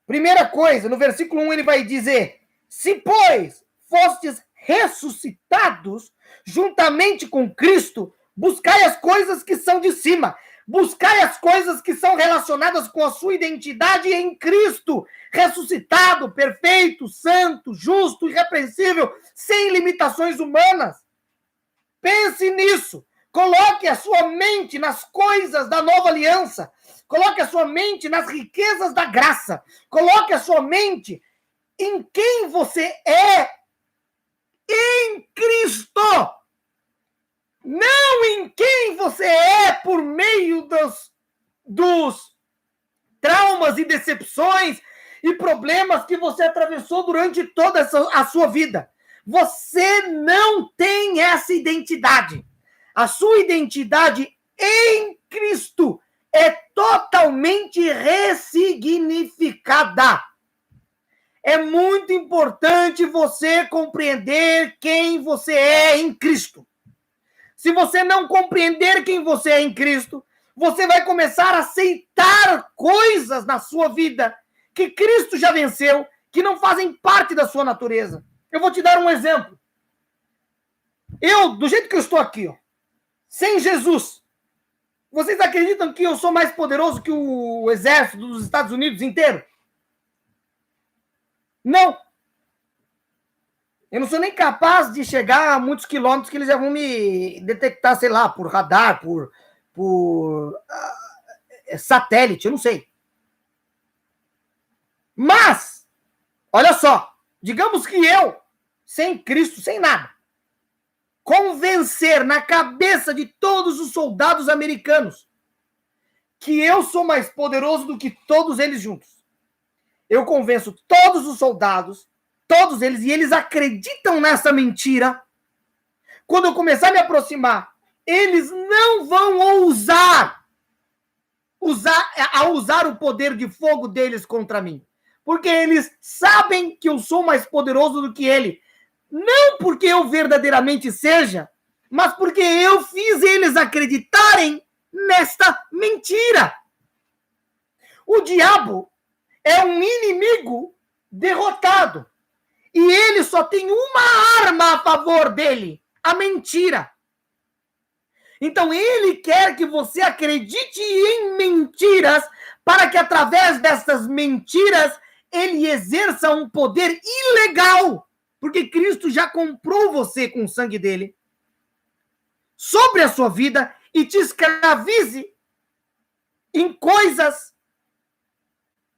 Primeira coisa, no versículo 1 ele vai dizer: se, pois, fostes ressuscitados juntamente com Cristo, buscai as coisas que são de cima. Buscai as coisas que são relacionadas com a sua identidade em Cristo, ressuscitado, perfeito, santo, justo, irrepreensível, sem limitações humanas. Pense nisso. Coloque a sua mente nas coisas da nova aliança. Coloque a sua mente nas riquezas da graça. Coloque a sua mente em quem você é em Cristo. Não em quem você é por meio dos traumas e decepções e problemas que você atravessou durante toda a sua vida. Você não tem essa identidade. A sua identidade em Cristo é totalmente ressignificada. É muito importante você compreender quem você é em Cristo. Se você não compreender quem você é em Cristo, você vai começar a aceitar coisas na sua vida que Cristo já venceu, que não fazem parte da sua natureza. Eu vou te dar um exemplo. Eu, do jeito que eu estou aqui, ó, sem Jesus, vocês acreditam que eu sou mais poderoso que o exército dos Estados Unidos inteiro? Não. Eu não sou nem capaz de chegar a muitos quilômetros que eles já vão me detectar, sei lá, por radar, por satélite, eu não sei. Mas, olha só, digamos que eu, sem Cristo, sem nada, convencer na cabeça de todos os soldados americanos que eu sou mais poderoso do que todos eles juntos. Eu convenço todos os soldados, todos eles, e eles acreditam nessa mentira. Quando eu começar a me aproximar, eles não vão ousar o poder de fogo deles contra mim. Porque eles sabem que eu sou mais poderoso do que ele. Não porque eu verdadeiramente seja, mas porque eu fiz eles acreditarem nesta mentira. O diabo é um inimigo derrotado. E ele só tem uma arma a favor dele, a mentira. Então ele quer que você acredite em mentiras, para que através dessas mentiras ele exerça um poder ilegal, porque Cristo já comprou você com o sangue dele, sobre a sua vida, e te escravize em coisas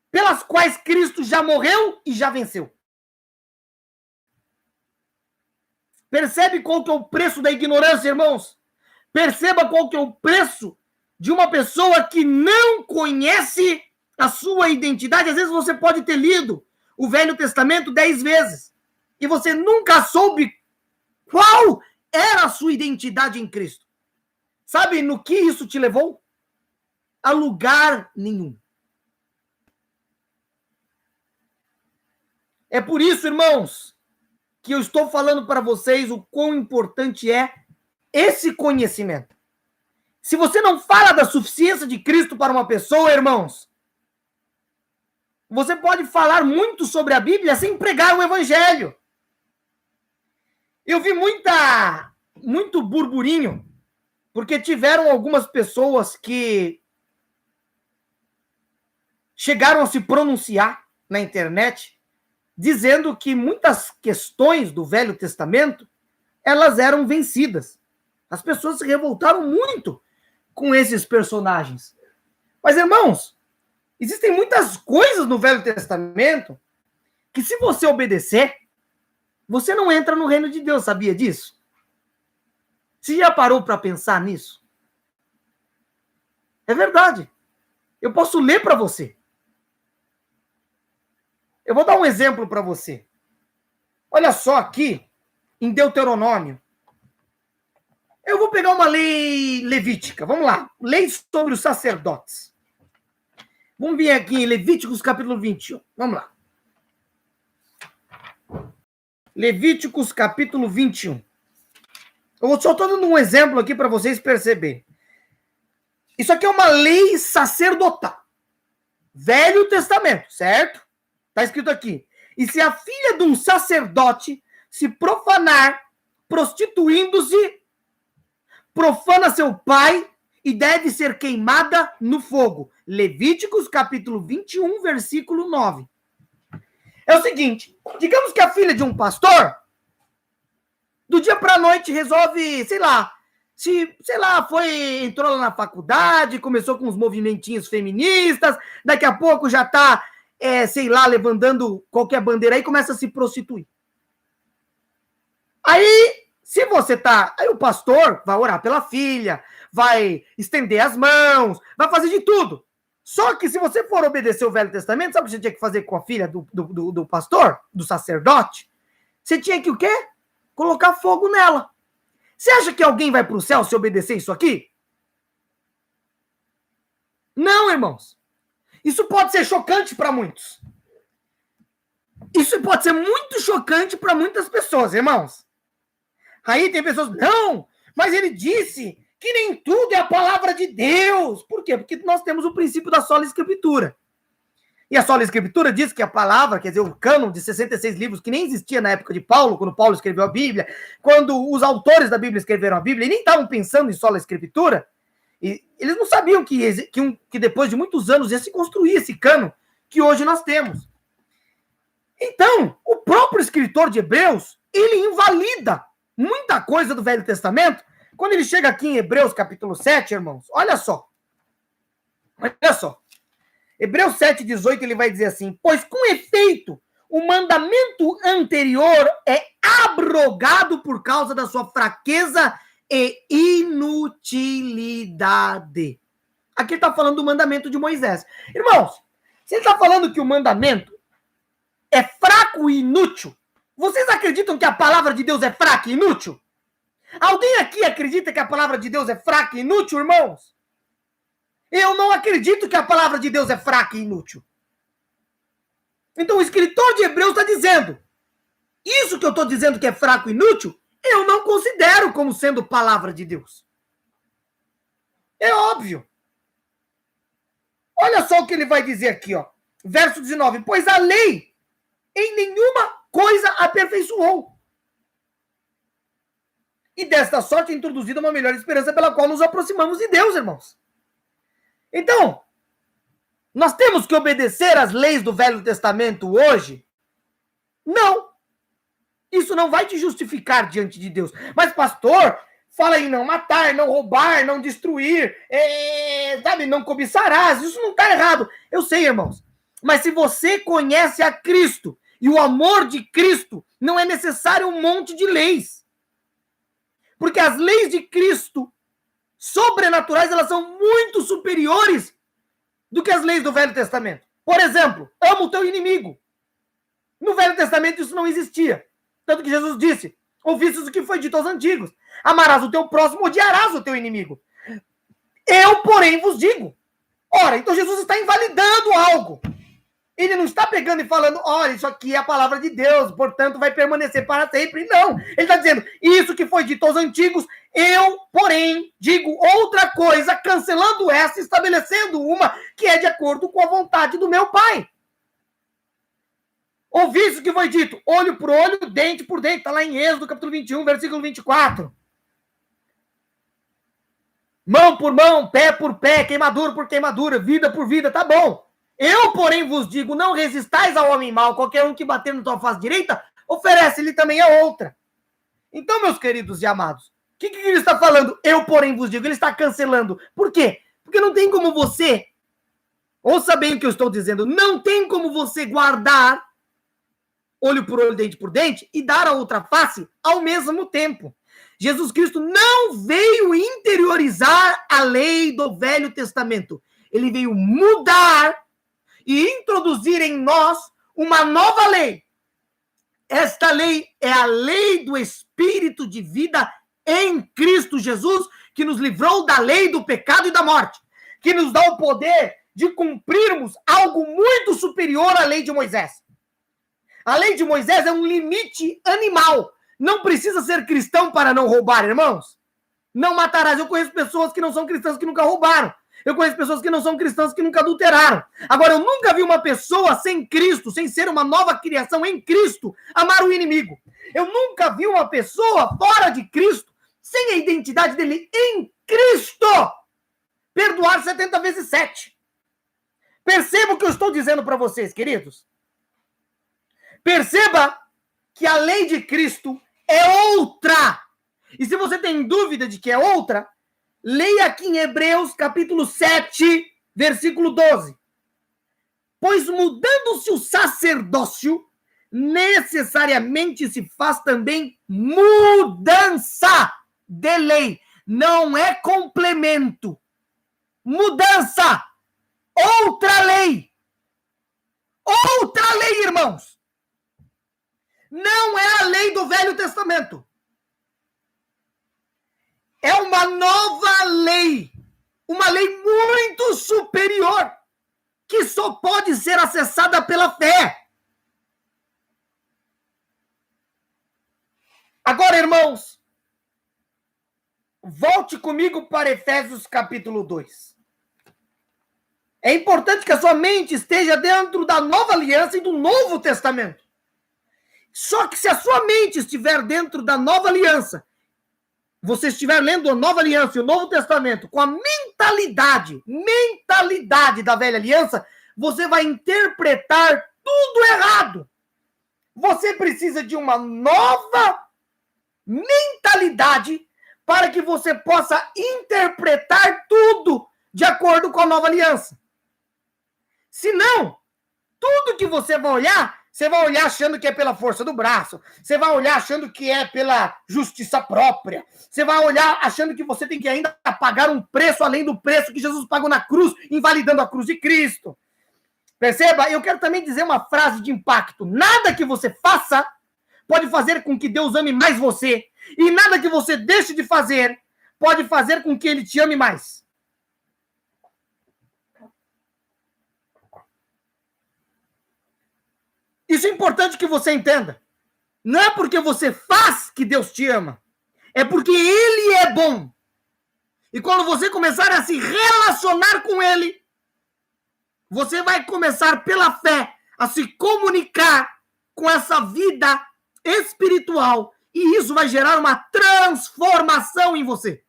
pelas quais Cristo já morreu e já venceu. Percebe qual que é o preço da ignorância, irmãos? Perceba qual que é o preço de uma pessoa que não conhece a sua identidade. Às vezes você pode ter lido o Velho Testamento 10 vezes e você nunca soube qual era a sua identidade em Cristo. Sabe no que isso te levou? A lugar nenhum. É por isso, irmãos, que eu estou falando para vocês o quão importante é esse conhecimento. Se você não fala da suficiência de Cristo para uma pessoa, irmãos, você pode falar muito sobre a Bíblia sem pregar o Evangelho. Eu vi muito burburinho, porque tiveram algumas pessoas que chegaram a se pronunciar na internet, dizendo que muitas questões do Velho Testamento, elas eram vencidas. As pessoas se revoltaram muito com esses personagens. Mas, irmãos, existem muitas coisas no Velho Testamento que, se você obedecer, você não entra no reino de Deus. Sabia disso? Você já parou para pensar nisso? É verdade. Eu posso ler para você. Eu vou dar um exemplo para você. Olha só aqui, em Deuteronômio. Eu vou pegar uma lei levítica. Vamos lá. Lei sobre os sacerdotes. Vamos vir aqui em Levíticos capítulo 21. Vamos lá. Levíticos capítulo 21. Eu só estou dando um exemplo aqui para vocês perceberem. Isso aqui é uma lei sacerdotal. Velho Testamento, certo? Está escrito aqui. E se a filha de um sacerdote se profanar, prostituindo-se, profana seu pai e deve ser queimada no fogo. Levíticos, capítulo 21, versículo 9. É o seguinte, digamos que a filha de um pastor, do dia para a noite, resolve, sei lá, sei lá, entrou lá na faculdade, começou com uns movimentinhos feministas, daqui a pouco já tá, sei lá, levantando qualquer bandeira aí e começa a se prostituir. Aí, se você tá... Aí o pastor vai orar pela filha, vai estender as mãos, vai fazer de tudo. Só que se você for obedecer o Velho Testamento, sabe o que você tinha que fazer com a filha do pastor, do sacerdote? Você tinha que o quê? Colocar fogo nela. Você acha que alguém vai para o céu se obedecer isso aqui? Não, irmãos. Isso pode ser chocante para muitos. Isso pode ser muito chocante para muitas pessoas, irmãos. Aí tem pessoas, não, mas ele disse que nem tudo é a palavra de Deus. Por quê? Porque nós temos o princípio da sola escritura. E a sola escritura diz que a palavra, quer dizer, o cânon de 66 livros, que nem existia na época de Paulo, quando Paulo escreveu a Bíblia, quando os autores da Bíblia escreveram a Bíblia, e nem estavam pensando em sola escritura, e eles não sabiam que depois de muitos anos ia se construir esse cânon que hoje nós temos. Então, o próprio escritor de Hebreus, ele invalida muita coisa do Velho Testamento. Quando ele chega aqui em Hebreus capítulo 7, irmãos, olha só. Olha só. Hebreus 7,18, ele vai dizer assim, pois com efeito, o mandamento anterior é abrogado por causa da sua fraqueza e inutilidade. Aqui está falando do mandamento de Moisés. Irmãos, se ele está falando que o mandamento é fraco e inútil, vocês acreditam que a palavra de Deus é fraca e inútil? Alguém aqui acredita que a palavra de Deus é fraca e inútil, irmãos? Eu não acredito que a palavra de Deus é fraca e inútil. Então o escritor de Hebreus está dizendo, isso que eu estou dizendo que é fraco e inútil, eu não considero como sendo palavra de Deus. É óbvio. Olha só o que ele vai dizer aqui, ó. Verso 19, pois a lei em nenhuma coisa aperfeiçoou. E desta sorte é introduzida uma melhor esperança pela qual nos aproximamos de Deus, irmãos. Então, nós temos que obedecer às leis do Velho Testamento hoje? Não. Isso não vai te justificar diante de Deus. Mas, pastor, fala em não matar, não roubar, não destruir, sabe, não cobiçarás. Isso não está errado. Eu sei, irmãos. Mas se você conhece a Cristo e o amor de Cristo, não é necessário um monte de leis. Porque as leis de Cristo sobrenaturais, elas são muito superiores do que as leis do Velho Testamento. Por exemplo, ama o teu inimigo. No Velho Testamento isso não existia. Tanto que Jesus disse, ouvistes o que foi dito aos antigos. Amarás o teu próximo, odiarás o teu inimigo. Eu, porém, vos digo. Ora, então Jesus está invalidando algo. Ele não está pegando e falando, olha, isso aqui é a palavra de Deus, portanto vai permanecer para sempre. Não, ele está dizendo, isso que foi dito aos antigos, eu, porém, digo outra coisa, cancelando essa, estabelecendo uma que é de acordo com a vontade do meu Pai. Ouvi isso que foi dito, olho por olho, dente por dente, está lá em Êxodo, capítulo 21, versículo 24. Mão por mão, pé por pé, queimadura por queimadura, vida por vida, tá bom. Eu, porém, vos digo, não resistais ao homem mau, qualquer um que bater na tua face direita, oferece-lhe também a outra. Então, meus queridos e amados, o que ele está falando? Eu, porém, vos digo, ele está cancelando. Por quê? Porque não tem como você, ouça bem o que eu estou dizendo, não tem como você guardar olho por olho, dente por dente, e dar a outra face ao mesmo tempo. Jesus Cristo não veio interiorizar a lei do Velho Testamento. Ele veio mudar e introduzir em nós uma nova lei. Esta lei é a lei do Espírito de vida em Cristo Jesus, que nos livrou da lei do pecado e da morte, que nos dá o poder de cumprirmos algo muito superior à lei de Moisés. A lei de Moisés é um limite animal. Não precisa ser cristão para não roubar, irmãos. Não matarás. Eu conheço pessoas que não são cristãs que nunca roubaram. Eu conheço pessoas que não são cristãs que nunca adulteraram. Agora, eu nunca vi uma pessoa sem Cristo, sem ser uma nova criação em Cristo, amar o inimigo. Eu nunca vi uma pessoa fora de Cristo, sem a identidade dele em Cristo, perdoar 70 vezes 7. Perceba o que eu estou dizendo para vocês, queridos. Perceba que a lei de Cristo é outra. E se você tem dúvida de que é outra, leia aqui em Hebreus, capítulo 7, versículo 12. Pois mudando-se o sacerdócio, necessariamente se faz também mudança de lei. Não é complemento. Mudança. Outra lei. Outra lei, irmãos. Não é a lei do Velho Testamento. É uma nova lei. Uma lei muito superior, que só pode ser acessada pela fé. Agora, irmãos, volte comigo para Efésios capítulo 2. É importante que a sua mente esteja dentro da nova aliança e do Novo Testamento. Só que se a sua mente estiver dentro da nova aliança, você estiver lendo a nova aliança e o Novo Testamento com a mentalidade da velha aliança, você vai interpretar tudo errado. Você precisa de uma nova mentalidade para que você possa interpretar tudo de acordo com a nova aliança. Senão, tudo que você vai olhar achando que é pela força do braço, você vai olhar achando que é pela justiça própria, você vai olhar achando que você tem que ainda pagar um preço além do preço que Jesus pagou na cruz, invalidando a cruz de Cristo. Perceba? Eu quero também dizer uma frase de impacto. Nada que você faça pode fazer com que Deus ame mais você, e nada que você deixe de fazer pode fazer com que Ele te ame mais. Isso é importante que você entenda. Não é porque você faz que Deus te ama. É porque Ele é bom. E quando você começar a se relacionar com Ele, você vai começar pela fé a se comunicar com essa vida espiritual. E isso vai gerar uma transformação em você.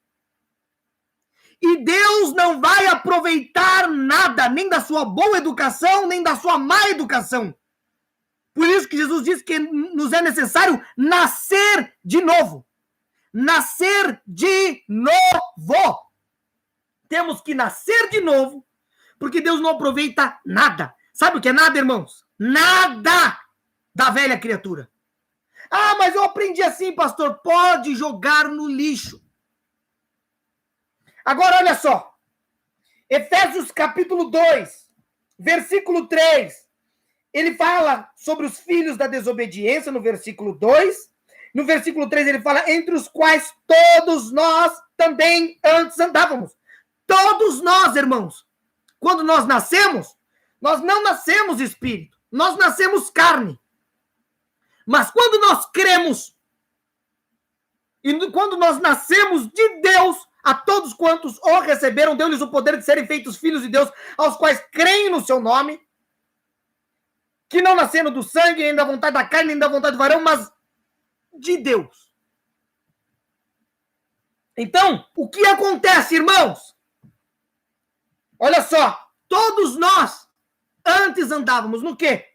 E Deus não vai aproveitar nada, nem da sua boa educação, nem da sua má educação. Por isso que Jesus disse que nos é necessário nascer de novo. Nascer de novo. Temos que nascer de novo, porque Deus não aproveita nada. Sabe o que é nada, irmãos? Nada da velha criatura. Ah, mas eu aprendi assim, pastor. Pode jogar no lixo. Agora, olha só. Efésios capítulo 2, versículo 3. Ele fala sobre os filhos da desobediência no versículo 2. No versículo 3 ele fala, entre os quais todos nós também antes andávamos. Todos nós, irmãos. Quando nós nascemos, nós não nascemos espírito. Nós nascemos carne. Mas quando nós cremos, e quando nós nascemos de Deus, a todos quantos o receberam, deu-lhes o poder de serem feitos filhos de Deus, aos quais creem no seu nome, que não nasceram do sangue, nem da vontade da carne, nem da vontade do varão, mas de Deus. Então, o que acontece, irmãos? Olha só, todos nós antes andávamos no quê?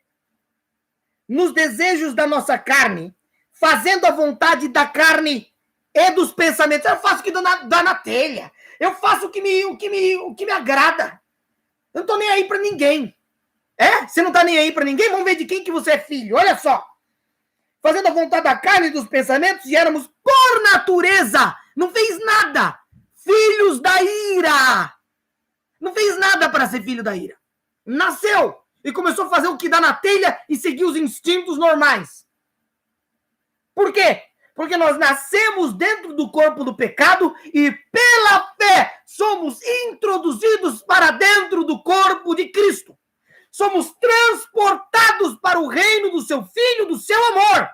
Nos desejos da nossa carne, fazendo a vontade da carne e dos pensamentos. Eu faço o que dá na telha. Eu faço o que me agrada. Eu não tô nem aí para ninguém. É? Você não tá nem aí para ninguém? Vamos ver de quem que você é filho. Olha só. Fazendo a vontade da carne e dos pensamentos, e éramos, por natureza, não fez nada, filhos da ira. Não fez nada para ser filho da ira. Nasceu e começou a fazer o que dá na telha e seguir os instintos normais. Por quê? Porque nós nascemos dentro do corpo do pecado e, pela fé, somos introduzidos para dentro do corpo de Cristo. Somos transportados para o reino do seu Filho, do seu amor.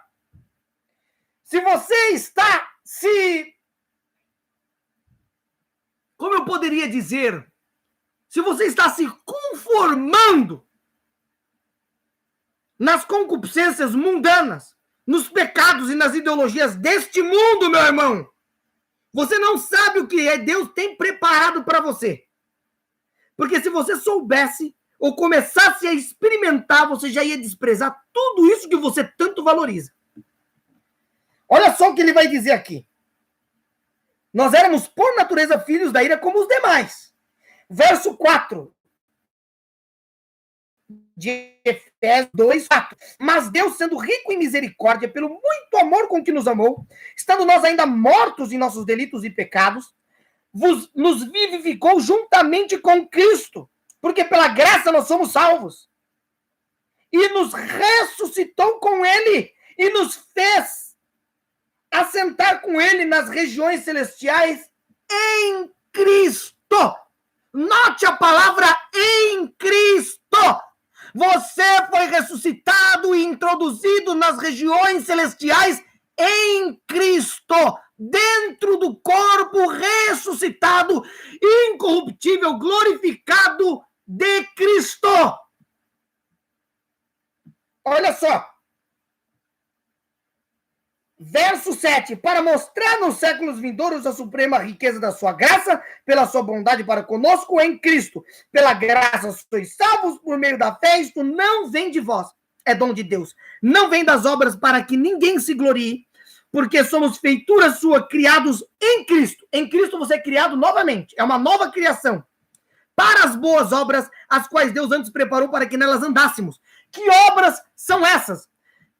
Se você está como eu poderia dizer? Se você está se conformando nas concupiscências mundanas, nos pecados e nas ideologias deste mundo, meu irmão, você não sabe o que Deus tem preparado para você. Porque se você soubesse, ou começasse a experimentar, você já ia desprezar tudo isso que você tanto valoriza. Olha só o que ele vai dizer aqui. Nós éramos, por natureza, filhos da ira como os demais. Verso 4 de Efésios 2, 4. Mas Deus, sendo rico em misericórdia, pelo muito amor com que nos amou, estando nós ainda mortos em nossos delitos e pecados, nos vivificou juntamente com Cristo, porque pela graça nós somos salvos. E nos ressuscitou com Ele, e nos fez assentar com Ele nas regiões celestiais em Cristo. Note a palavra em Cristo. Você foi ressuscitado e introduzido nas regiões celestiais em Cristo, dentro do corpo ressuscitado, incorruptível, glorificado de Cristo. Olha só. Verso 7, para mostrar nos séculos vindouros a suprema riqueza da sua graça, pela sua bondade para conosco em Cristo. Pela graça sois salvos por meio da fé, isto não vem de vós, é dom de Deus. Não vem das obras para que ninguém se glorie, porque somos feitura sua, criados em Cristo. Em Cristo você é criado novamente, é uma nova criação. Para as boas obras, as quais Deus antes preparou para que nelas andássemos. Que obras são essas?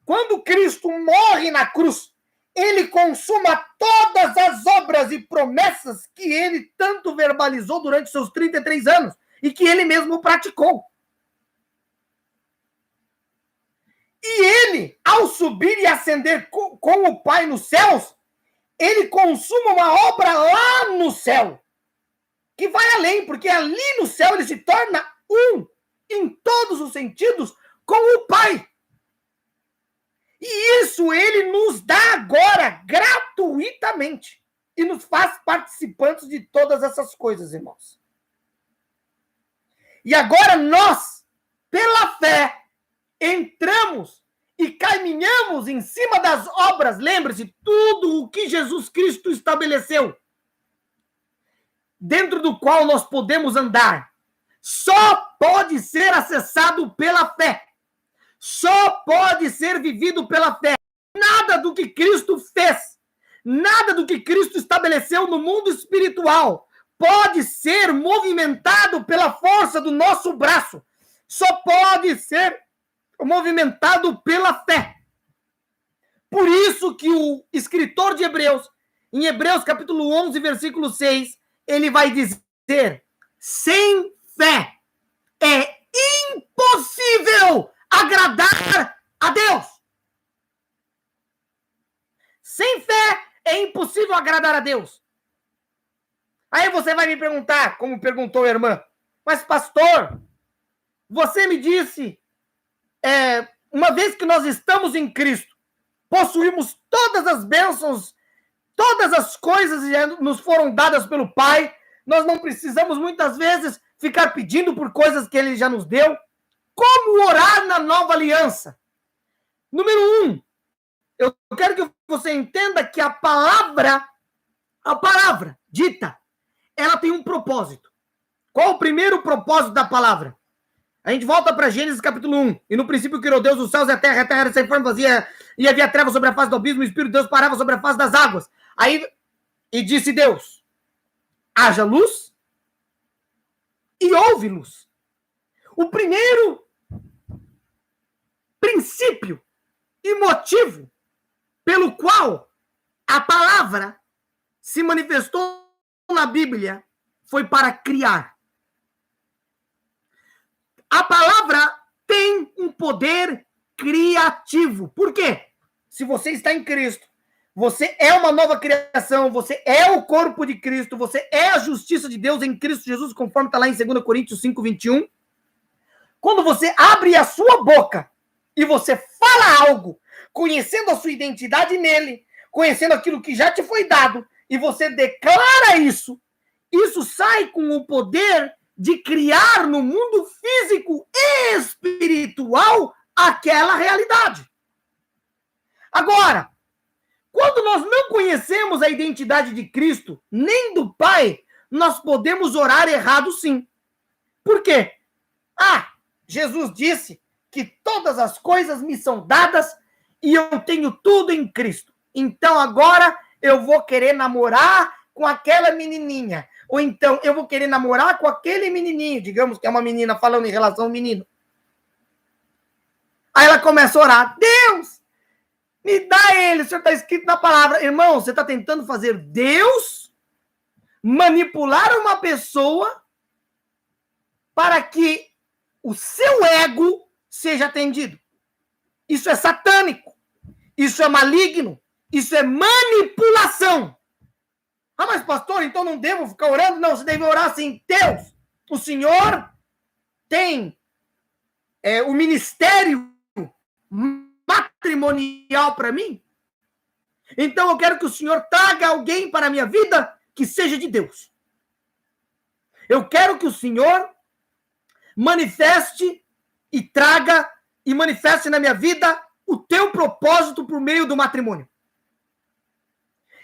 Quando Cristo morre na cruz, ele consuma todas as obras e promessas que ele tanto verbalizou durante seus 33 anos e que ele mesmo praticou. E ele, ao subir e ascender com o Pai nos céus, ele consuma uma obra lá no céu, que vai além, porque ali no céu ele se torna um, em todos os sentidos, com o Pai. E isso ele nos dá agora gratuitamente. E nos faz participantes de todas essas coisas, irmãos. E agora nós, pela fé, entramos e caminhamos em cima das obras. Lembre-se, tudo o que Jesus Cristo estabeleceu, dentro do qual nós podemos andar, só pode ser acessado pela fé. Só pode ser vivido pela fé. Nada do que Cristo fez, nada do que Cristo estabeleceu no mundo espiritual pode ser movimentado pela força do nosso braço. Só pode ser movimentado pela fé. Por isso que o escritor de Hebreus, em Hebreus capítulo 11, versículo 6, ele vai dizer: sem fé é impossível agradar a Deus. Sem fé é impossível agradar a Deus. Aí você vai me perguntar, como perguntou a irmã, mas pastor, você me disse, uma vez que nós estamos em Cristo, possuímos todas as bênçãos, todas as coisas já nos foram dadas pelo Pai, nós não precisamos muitas vezes ficar pedindo por coisas que Ele já nos deu. Como orar na nova aliança? Número 1, eu quero que você entenda que a palavra dita, ela tem um propósito. Qual o primeiro propósito da palavra? A gente volta para Gênesis capítulo 1. E no princípio criou Deus os céus e a terra era sem forma vazia, e havia trevas sobre a face do abismo, e o Espírito de Deus parava sobre a face das águas. Aí, e disse Deus, haja luz, e houve luz. O primeiro princípio e motivo pelo qual a palavra se manifestou na Bíblia foi para criar. A palavra tem um poder criativo. Por quê? Se você está em Cristo, você é uma nova criação, você é o corpo de Cristo, você é a justiça de Deus em Cristo Jesus, conforme está lá em 2 Coríntios 5, 21. Quando você abre a sua boca e você fala algo, conhecendo a sua identidade nele, conhecendo aquilo que já te foi dado, e você declara isso, isso sai com o poder de criar no mundo físico e espiritual aquela realidade. Agora, quando nós não conhecemos a identidade de Cristo, nem do Pai, nós podemos orar errado sim. Por quê? Jesus disse que todas as coisas me são dadas e eu tenho tudo em Cristo. Então agora eu vou querer namorar com aquela menininha. Ou então, eu vou querer namorar com aquele menininho, digamos que é uma menina falando em relação ao menino. Aí ela começa a orar, Deus, me dá ele, o Senhor está escrito na palavra. Irmão, você está tentando fazer Deus manipular uma pessoa para que o seu ego seja atendido. Isso é satânico, isso é maligno, isso é manipulação. Ah, mas pastor, então não devo ficar orando? Não, você deve orar assim, Deus, o Senhor tem o ministério matrimonial para mim? Então eu quero que o Senhor traga alguém para a minha vida que seja de Deus. Eu quero que o Senhor manifeste e traga e manifeste na minha vida o teu propósito por meio do matrimônio.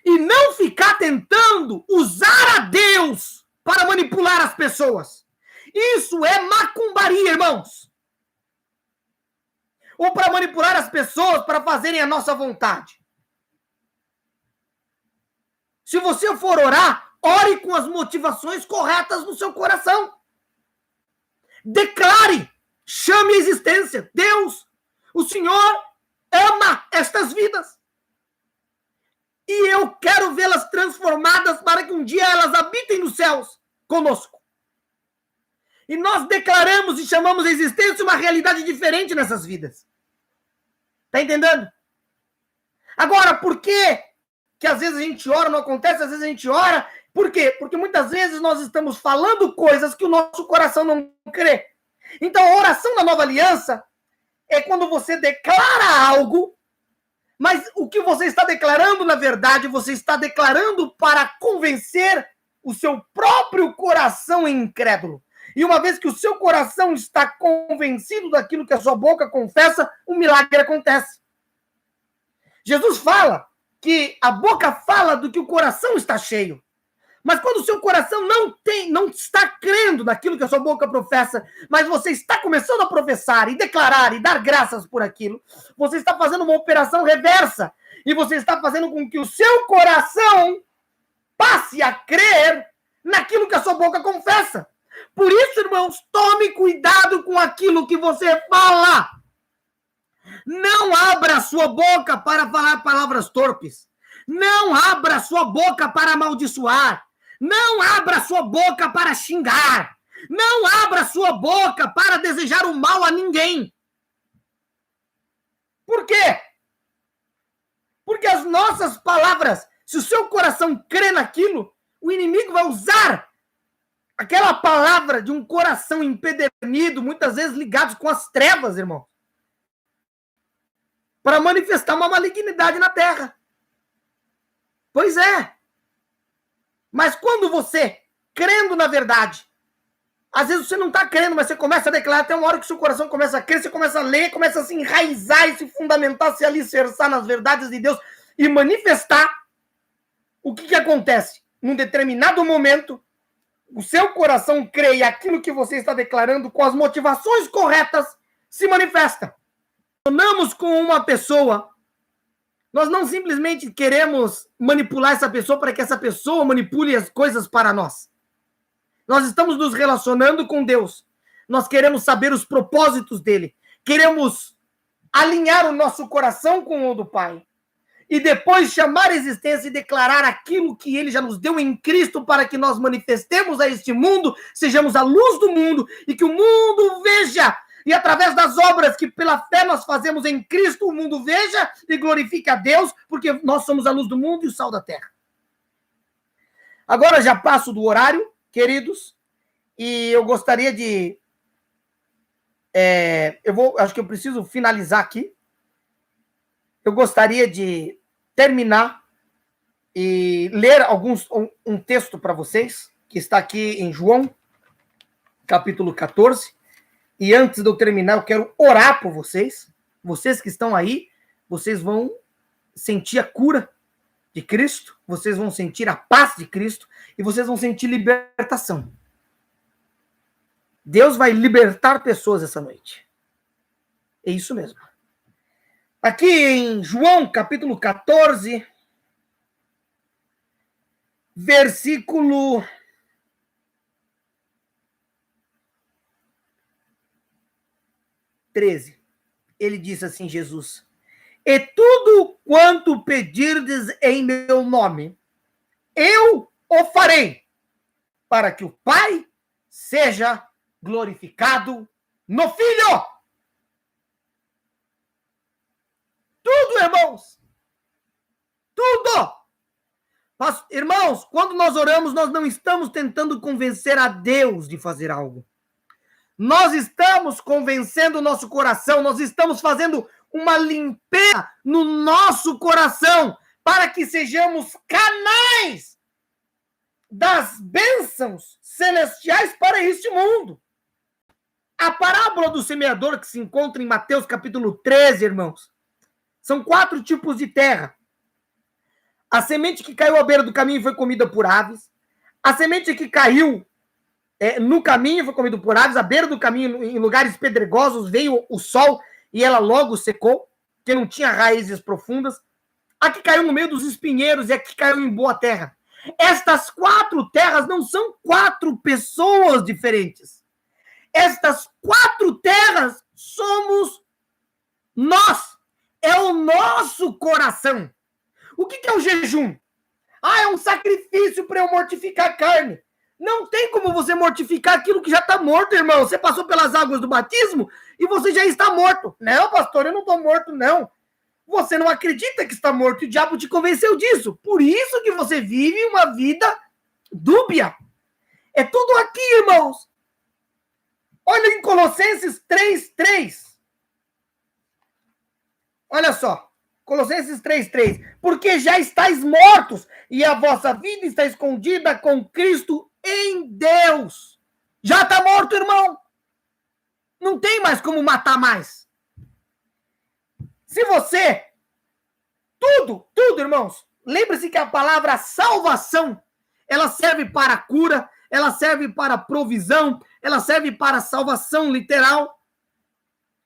E não ficar tentando usar a Deus para manipular as pessoas. Isso é macumbaria, irmãos. Ou para manipular as pessoas para fazerem a nossa vontade. Se você for orar, ore com as motivações corretas no seu coração. Declare, chame a existência. Deus, o Senhor ama estas vidas. E eu quero vê-las transformadas para que um dia elas habitem nos céus conosco. E nós declaramos e chamamos a existência uma realidade diferente nessas vidas. Está entendendo? Agora, por que às vezes a gente ora, não acontece, às vezes a gente ora? Por quê? Porque muitas vezes nós estamos falando coisas que o nosso coração não crê. Então, a oração da nova aliança é quando você declara algo, mas o que você está declarando, na verdade, você está declarando para convencer o seu próprio coração incrédulo. E uma vez que o seu coração está convencido daquilo que a sua boca confessa, um milagre acontece. Jesus fala que a boca fala do que o coração está cheio. Mas quando o seu coração não está crendo naquilo que a sua boca professa, mas você está começando a professar e declarar e dar graças por aquilo, você está fazendo uma operação reversa. E você está fazendo com que o seu coração passe a crer naquilo que a sua boca confessa. Por isso, irmãos, tome cuidado com aquilo que você fala. Não abra a sua boca para falar palavras torpes. Não abra a sua boca para amaldiçoar. Não abra a sua boca para xingar. Não abra a sua boca para desejar o mal a ninguém. Por quê? Porque as nossas palavras, se o seu coração crê naquilo, o inimigo vai usar aquela palavra de um coração empedernido, muitas vezes ligados com as trevas, irmão, para manifestar uma malignidade na terra. Pois é. Mas quando você, crendo na verdade, às vezes você não está crendo, mas você começa a declarar, até uma hora que o seu coração começa a crer, você começa a ler, começa a se enraizar e se fundamentar, se alicerçar nas verdades de Deus e manifestar, o que acontece? Num determinado momento, o seu coração crê e aquilo que você está declarando com as motivações corretas se manifesta. Relacionamos com uma pessoa, nós não simplesmente queremos manipular essa pessoa para que essa pessoa manipule as coisas para nós. Nós estamos nos relacionando com Deus. Nós queremos saber os propósitos dele. Queremos alinhar o nosso coração com o do Pai. E depois chamar a existência e declarar aquilo que ele já nos deu em Cristo para que nós manifestemos a este mundo, sejamos a luz do mundo e que o mundo veja. E através das obras que pela fé nós fazemos em Cristo, o mundo veja e glorifique a Deus, porque nós somos a luz do mundo e o sal da terra. Agora já passo do horário, queridos, e eu gostaria de... acho que eu preciso finalizar aqui. Eu gostaria de terminar e ler um texto para vocês, que está aqui em João, capítulo 14. E antes de eu terminar, eu quero orar por vocês. Vocês que estão aí, vocês vão sentir a cura de Cristo, vocês vão sentir a paz de Cristo e vocês vão sentir libertação. Deus vai libertar pessoas essa noite. É isso mesmo. Aqui em João, capítulo 14, versículo 13. Ele disse assim, Jesus: e tudo quanto pedirdes em meu nome, eu o farei, para que o Pai seja glorificado no Filho. Tudo, irmãos. Tudo. Mas, irmãos, quando nós oramos, nós não estamos tentando convencer a Deus de fazer algo. Nós estamos convencendo o nosso coração, nós estamos fazendo uma limpeza no nosso coração, para que sejamos canais das bênçãos celestiais para este mundo. A parábola do semeador, que se encontra em Mateus capítulo 13, irmãos, são 4 tipos de terra. A semente que caiu à beira do caminho foi comida por aves. A semente que caiu no caminho foi comida por aves. À beira do caminho, em lugares pedregosos, veio o sol e ela logo secou, porque não tinha raízes profundas. A que caiu no meio dos espinheiros e a que caiu em boa terra. Estas 4 terras não são 4 pessoas diferentes. Estas 4 terras somos nós. É o nosso coração. O que é o jejum? É um sacrifício para eu mortificar a carne. Não tem como você mortificar aquilo que já está morto, irmão. Você passou pelas águas do batismo e você já está morto. Não, pastor, eu não estou morto, não. Você não acredita que está morto e o diabo te convenceu disso. Por isso que você vive uma vida dúbia. É tudo aqui, irmãos. Olha em Colossenses 3:3. Olha só. Colossenses 3:3. Porque já estáis mortos e a vossa vida está escondida com Cristo em Deus. Já está morto, irmão. Não tem mais como matar mais. Se você... Tudo, irmãos. Lembre-se que a palavra salvação, ela serve para cura, ela serve para provisão, ela serve para salvação literal.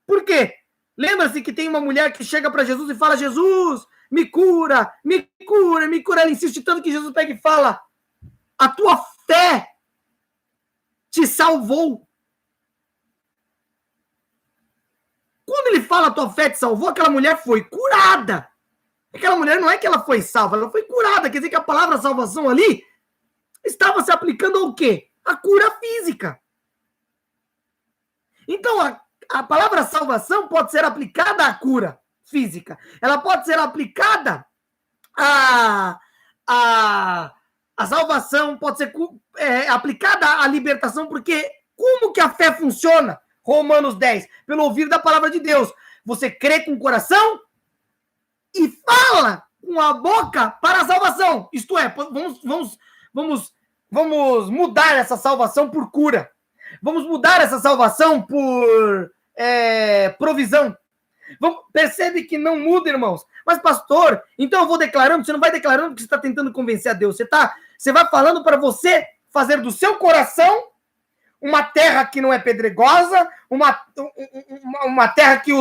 Por quê? Lembra-se que tem uma mulher que chega para Jesus e fala: Jesus, me cura, me cura, me cura. Ela insiste tanto que Jesus pega e fala: a tua fé te salvou. Quando ele fala a tua fé te salvou, aquela mulher foi curada. Aquela mulher não é que ela foi salva, ela foi curada. Quer dizer que a palavra salvação ali estava se aplicando ao quê? A cura física. Então, a palavra salvação pode ser aplicada à cura física. Ela pode ser aplicada à salvação, pode ser aplicada à libertação, porque como que a fé funciona? Romanos 10, pelo ouvir da palavra de Deus. Você crê com o coração e fala com a boca para a salvação. Isto é, vamos mudar essa salvação por cura. Vamos mudar essa salvação por provisão. Percebe que não muda, irmãos. Mas, pastor, então eu vou declarando. Você não vai declarando porque você está tentando convencer a Deus. Você vai falando para você fazer do seu coração uma terra que não é pedregosa, uma terra que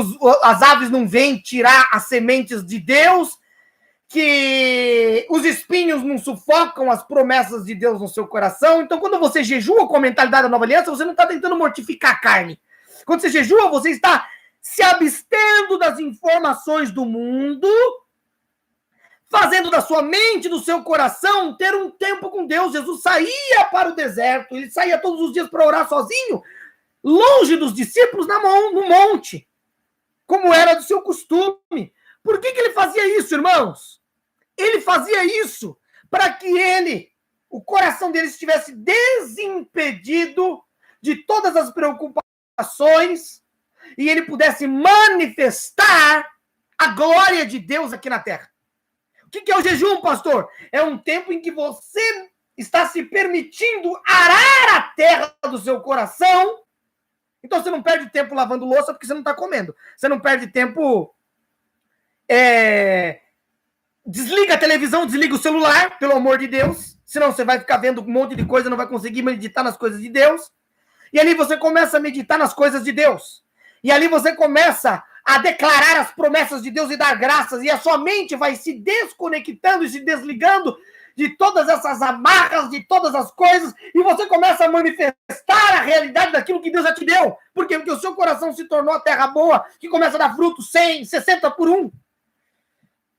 as aves não vêm tirar as sementes de Deus, que os espinhos não sufocam as promessas de Deus no seu coração. Então, quando você jejua com a mentalidade da nova aliança, você não está tentando mortificar a carne. Quando você jejua, você está se abstendo das informações do mundo, fazendo da sua mente, do seu coração, ter um tempo com Deus. Jesus saía para o deserto, ele saía todos os dias para orar sozinho, longe dos discípulos no monte, como era do seu costume. Por que ele fazia isso, irmãos? Ele fazia isso para que o coração dele estivesse desimpedido de todas as preocupações e ele pudesse manifestar a glória de Deus aqui na terra. O que é o jejum, pastor? É um tempo em que você está se permitindo arar a terra do seu coração. Então você não perde tempo lavando louça porque você não está comendo. Você não perde tempo... Desliga a televisão, desliga o celular, pelo amor de Deus. Senão você vai ficar vendo um monte de coisa, não vai conseguir meditar nas coisas de Deus. E ali você começa a meditar nas coisas de Deus. E ali você começa a declarar as promessas de Deus e dar graças. E a sua mente vai se desconectando e se desligando de todas essas amarras, de todas as coisas, e você começa a manifestar a realidade daquilo que Deus já te deu. Por quê? Porque o seu coração se tornou a terra boa, que começa a dar fruto 100, 60 por 1.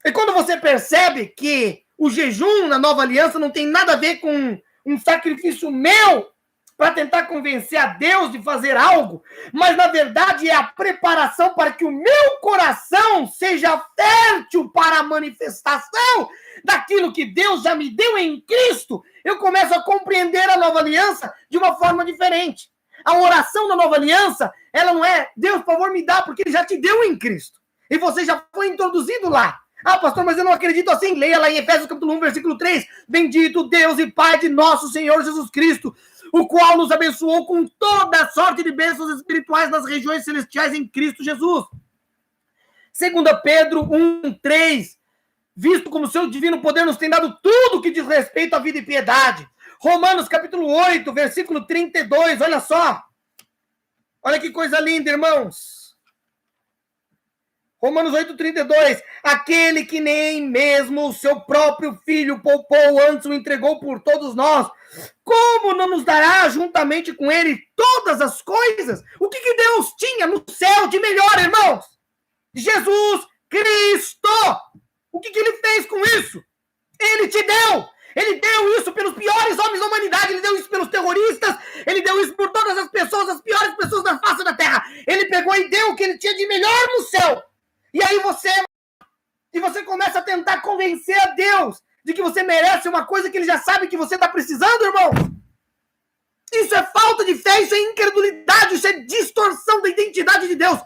E quando você percebe que o jejum na nova aliança não tem nada a ver com um sacrifício meu para tentar convencer a Deus de fazer algo, mas na verdade é a preparação para que o meu coração seja fértil para a manifestação daquilo que Deus já me deu em Cristo, eu começo a compreender a nova aliança de uma forma diferente. A oração da nova aliança, ela não é, Deus, por favor, me dá, porque Ele já te deu em Cristo. E você já foi introduzido lá. Ah, pastor, mas eu não acredito assim. Leia lá em Efésios capítulo 1, versículo 3. Bendito Deus e Pai de nosso Senhor Jesus Cristo, o qual nos abençoou com toda sorte de bênçãos espirituais nas regiões celestiais em Cristo Jesus. 2 Pedro 1:3. Visto como seu divino poder nos tem dado tudo que diz respeito à vida e piedade. Romanos capítulo 8, versículo 32. Olha só. Olha que coisa linda, irmãos. Romanos 8:32. Aquele que nem mesmo o seu próprio filho poupou, antes o entregou por todos nós, como não nos dará juntamente com ele todas as coisas? O que Deus tinha no céu de melhor, irmãos? Jesus Cristo! O que Ele fez com isso? Ele te deu! Ele deu isso pelos piores homens da humanidade, Ele deu isso pelos terroristas, Ele deu isso por todas as pessoas, as piores pessoas da face da terra. Ele pegou e deu o que Ele tinha de melhor no céu. E aí você começa a tentar convencer a Deus de que você merece uma coisa que Ele já sabe que você está precisando, irmão. Isso é falta de fé, isso é incredulidade, isso é distorção da identidade de Deus.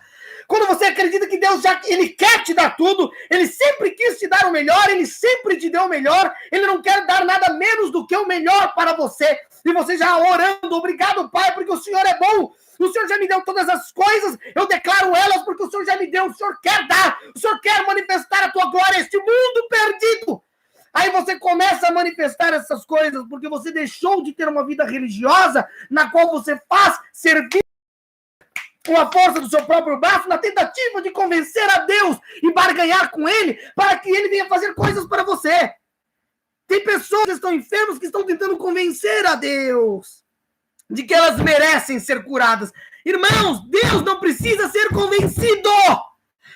Quando você acredita que Deus Ele quer te dar tudo, Ele sempre quis te dar o melhor, Ele sempre te deu o melhor, Ele não quer dar nada menos do que o melhor para você. E você já orando, obrigado, Pai, porque o Senhor é bom. O Senhor já me deu todas as coisas, eu declaro elas porque o Senhor já me deu, o Senhor quer dar, o Senhor quer manifestar a tua glória a este mundo perdido. Aí você começa a manifestar essas coisas porque você deixou de ter uma vida religiosa na qual você faz servir com a força do seu próprio braço na tentativa de convencer a Deus e barganhar com Ele para que Ele venha fazer coisas para você. Tem pessoas que estão enfermas que estão tentando convencer a Deus de que elas merecem ser curadas. Irmãos, Deus não precisa ser convencido.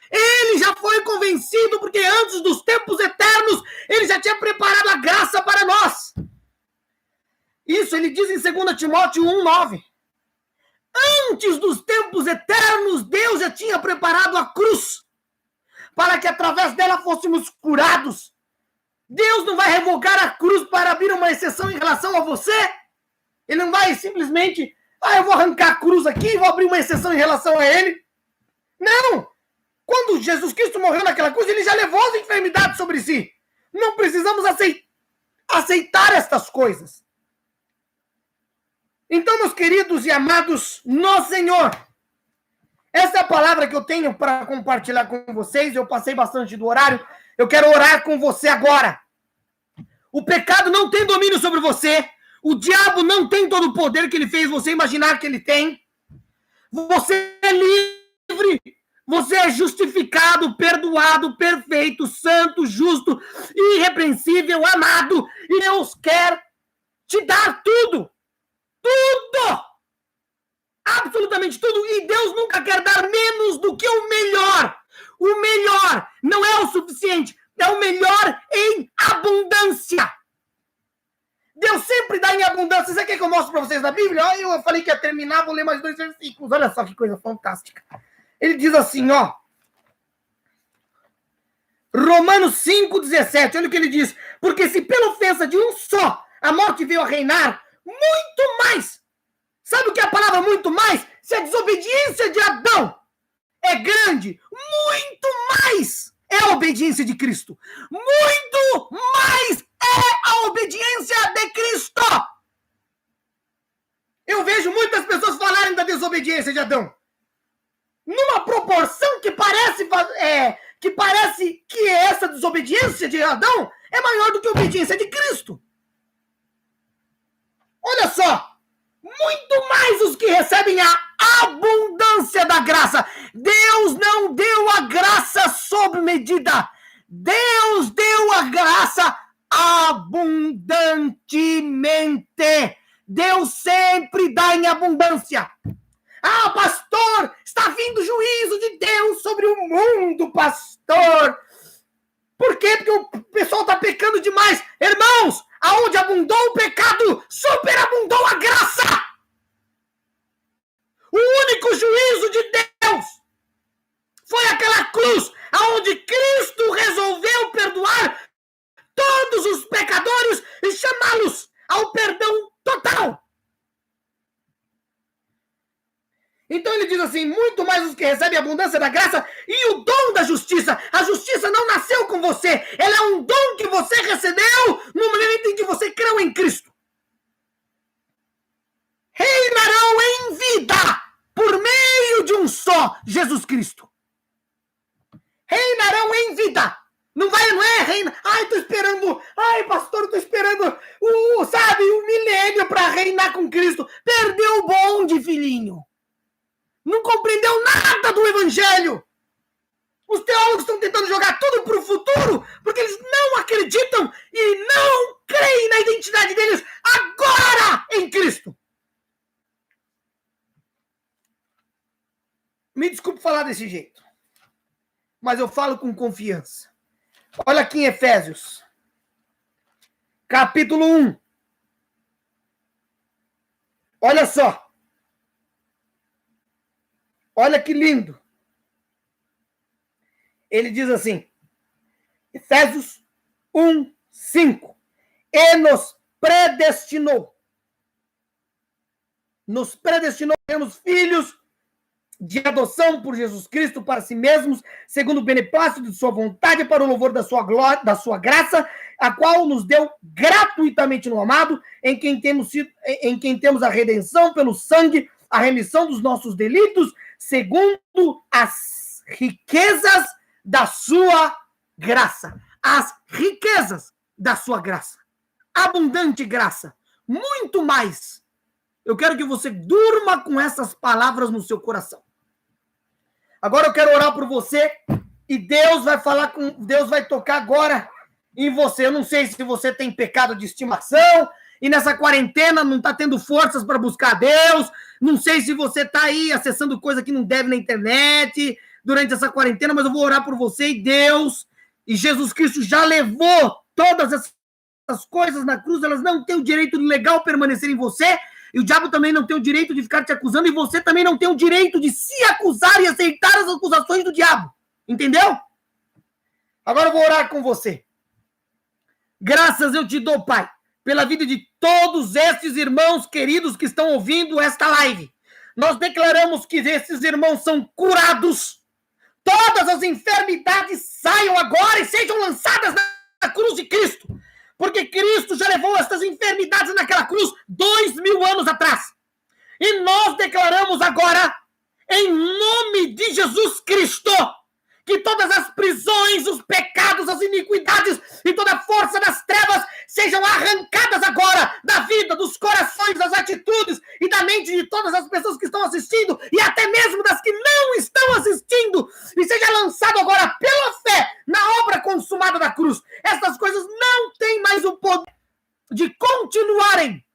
Ele já foi convencido porque antes dos tempos eternos, Ele já tinha preparado a graça para nós. Isso Ele diz em 2 Timóteo 1:9. Antes dos tempos eternos, Deus já tinha preparado a cruz para que através dela fôssemos curados. Deus não vai revogar a cruz para abrir uma exceção em relação a você. Ele não vai simplesmente, eu vou arrancar a cruz aqui e vou abrir uma exceção em relação a Ele. Não! Quando Jesus Cristo morreu naquela cruz, Ele já levou as enfermidades sobre si. Não precisamos aceitar estas coisas. Então, meus queridos e amados no Senhor, essa é a palavra que eu tenho para compartilhar com vocês. Eu passei bastante do horário. Eu quero orar com você agora. O pecado não tem domínio sobre você. O diabo não tem todo o poder que ele fez você imaginar que ele tem. Você é livre. Você é justificado, perdoado, perfeito, santo, justo, irrepreensível, amado. E Deus quer te dar tudo. Tudo! Absolutamente tudo. E Deus nunca quer dar menos do que o melhor. O melhor não é o suficiente. É o melhor em abundância. Deus sempre dá em abundância. Você quer que eu mostre para vocês na Bíblia? Eu falei que ia terminar, vou ler mais 2 versículos. Olha só que coisa fantástica. Ele diz assim, Romanos 5:17. Olha o que ele diz. Porque se pela ofensa de um só a morte veio a reinar, muito mais. Sabe o que é a palavra muito mais? Se a desobediência de Adão é grande, muito mais é a obediência de Cristo. Muito mais é a obediência de Cristo. Eu vejo muitas pessoas falarem da desobediência de Adão numa proporção que parece que essa desobediência de Adão é maior do que a obediência de Cristo. Olha só, muito mais os que recebem a abundância da graça. Deus não deu a graça sob medida. Deus deu a graça abundantemente. Deus sempre dá em abundância. Ah, pastor, está vindo o juízo de Deus sobre o mundo, pastor. Por quê? Porque o pessoal está pecando demais. Irmãos, aonde abundou o pecado, superabundou a graça. O único juízo de Deus foi aquela cruz, aonde Cristo resolveu perdoar todos os pecadores e chamá-los ao perdão total. Então ele diz assim, muito mais os que recebem a abundância da graça e o dom da justiça. A justiça não nasceu com você, ela é um dom que você recebeu no momento em que você creu em Cristo. Reinarão em vida por meio de um só, Jesus Cristo. Reinarão em vida. Não é reina. Ai, tô esperando. Ai, pastor, tô esperando o milênio para reinar com Cristo. Perdeu o bonde, filhinho. Não compreendeu nada do evangelho. Os teólogos estão tentando jogar tudo para o futuro, porque eles não acreditam e não creem na identidade deles agora em Cristo. Me desculpe falar desse jeito, mas eu falo com confiança. Olha aqui em Efésios, capítulo 1. Olha só. Olha que lindo. Ele diz assim, Efésios 1, 5. E nos predestinou. Nos predestinou a sermos filhos de adoção por Jesus Cristo para si mesmos, segundo o beneplácito de sua vontade, para o louvor da sua glória, da sua graça, a qual nos deu gratuitamente no amado, em quem temos a redenção pelo sangue, a remissão dos nossos delitos, segundo as riquezas da sua graça. As riquezas da sua graça. Abundante graça. Muito mais. Eu quero que você durma com essas palavras no seu coração. Agora eu quero orar por você e Deus vai tocar agora em você. Eu não sei se você tem pecado de estimação e nessa quarentena não está tendo forças para buscar Deus. Não sei se você está aí acessando coisa que não deve na internet durante essa quarentena, mas eu vou orar por você e Deus e Jesus Cristo já levou todas essas coisas na cruz. Elas não têm o direito legal de permanecer em você. E o diabo também não tem o direito de ficar te acusando, e você também não tem o direito de se acusar e aceitar as acusações do diabo. Entendeu? Agora eu vou orar com você. Graças eu te dou, Pai, pela vida de todos esses irmãos queridos que estão ouvindo esta live. Nós declaramos que esses irmãos são curados. Todas as enfermidades saiam agora e sejam lançadas na cruz de Cristo. Porque Cristo já levou essas enfermidades naquela cruz 2000 anos atrás. E nós declaramos agora, em nome de Jesus Cristo, que todas as prisões, os pecados, as iniquidades e toda a força das trevas sejam arrancadas agora da vida, dos corações, das atitudes e da mente de todas as pessoas que estão assistindo e até mesmo das que não estão assistindo, e seja lançado agora pela fé na obra consumada da cruz. Essas coisas não têm mais o poder de continuarem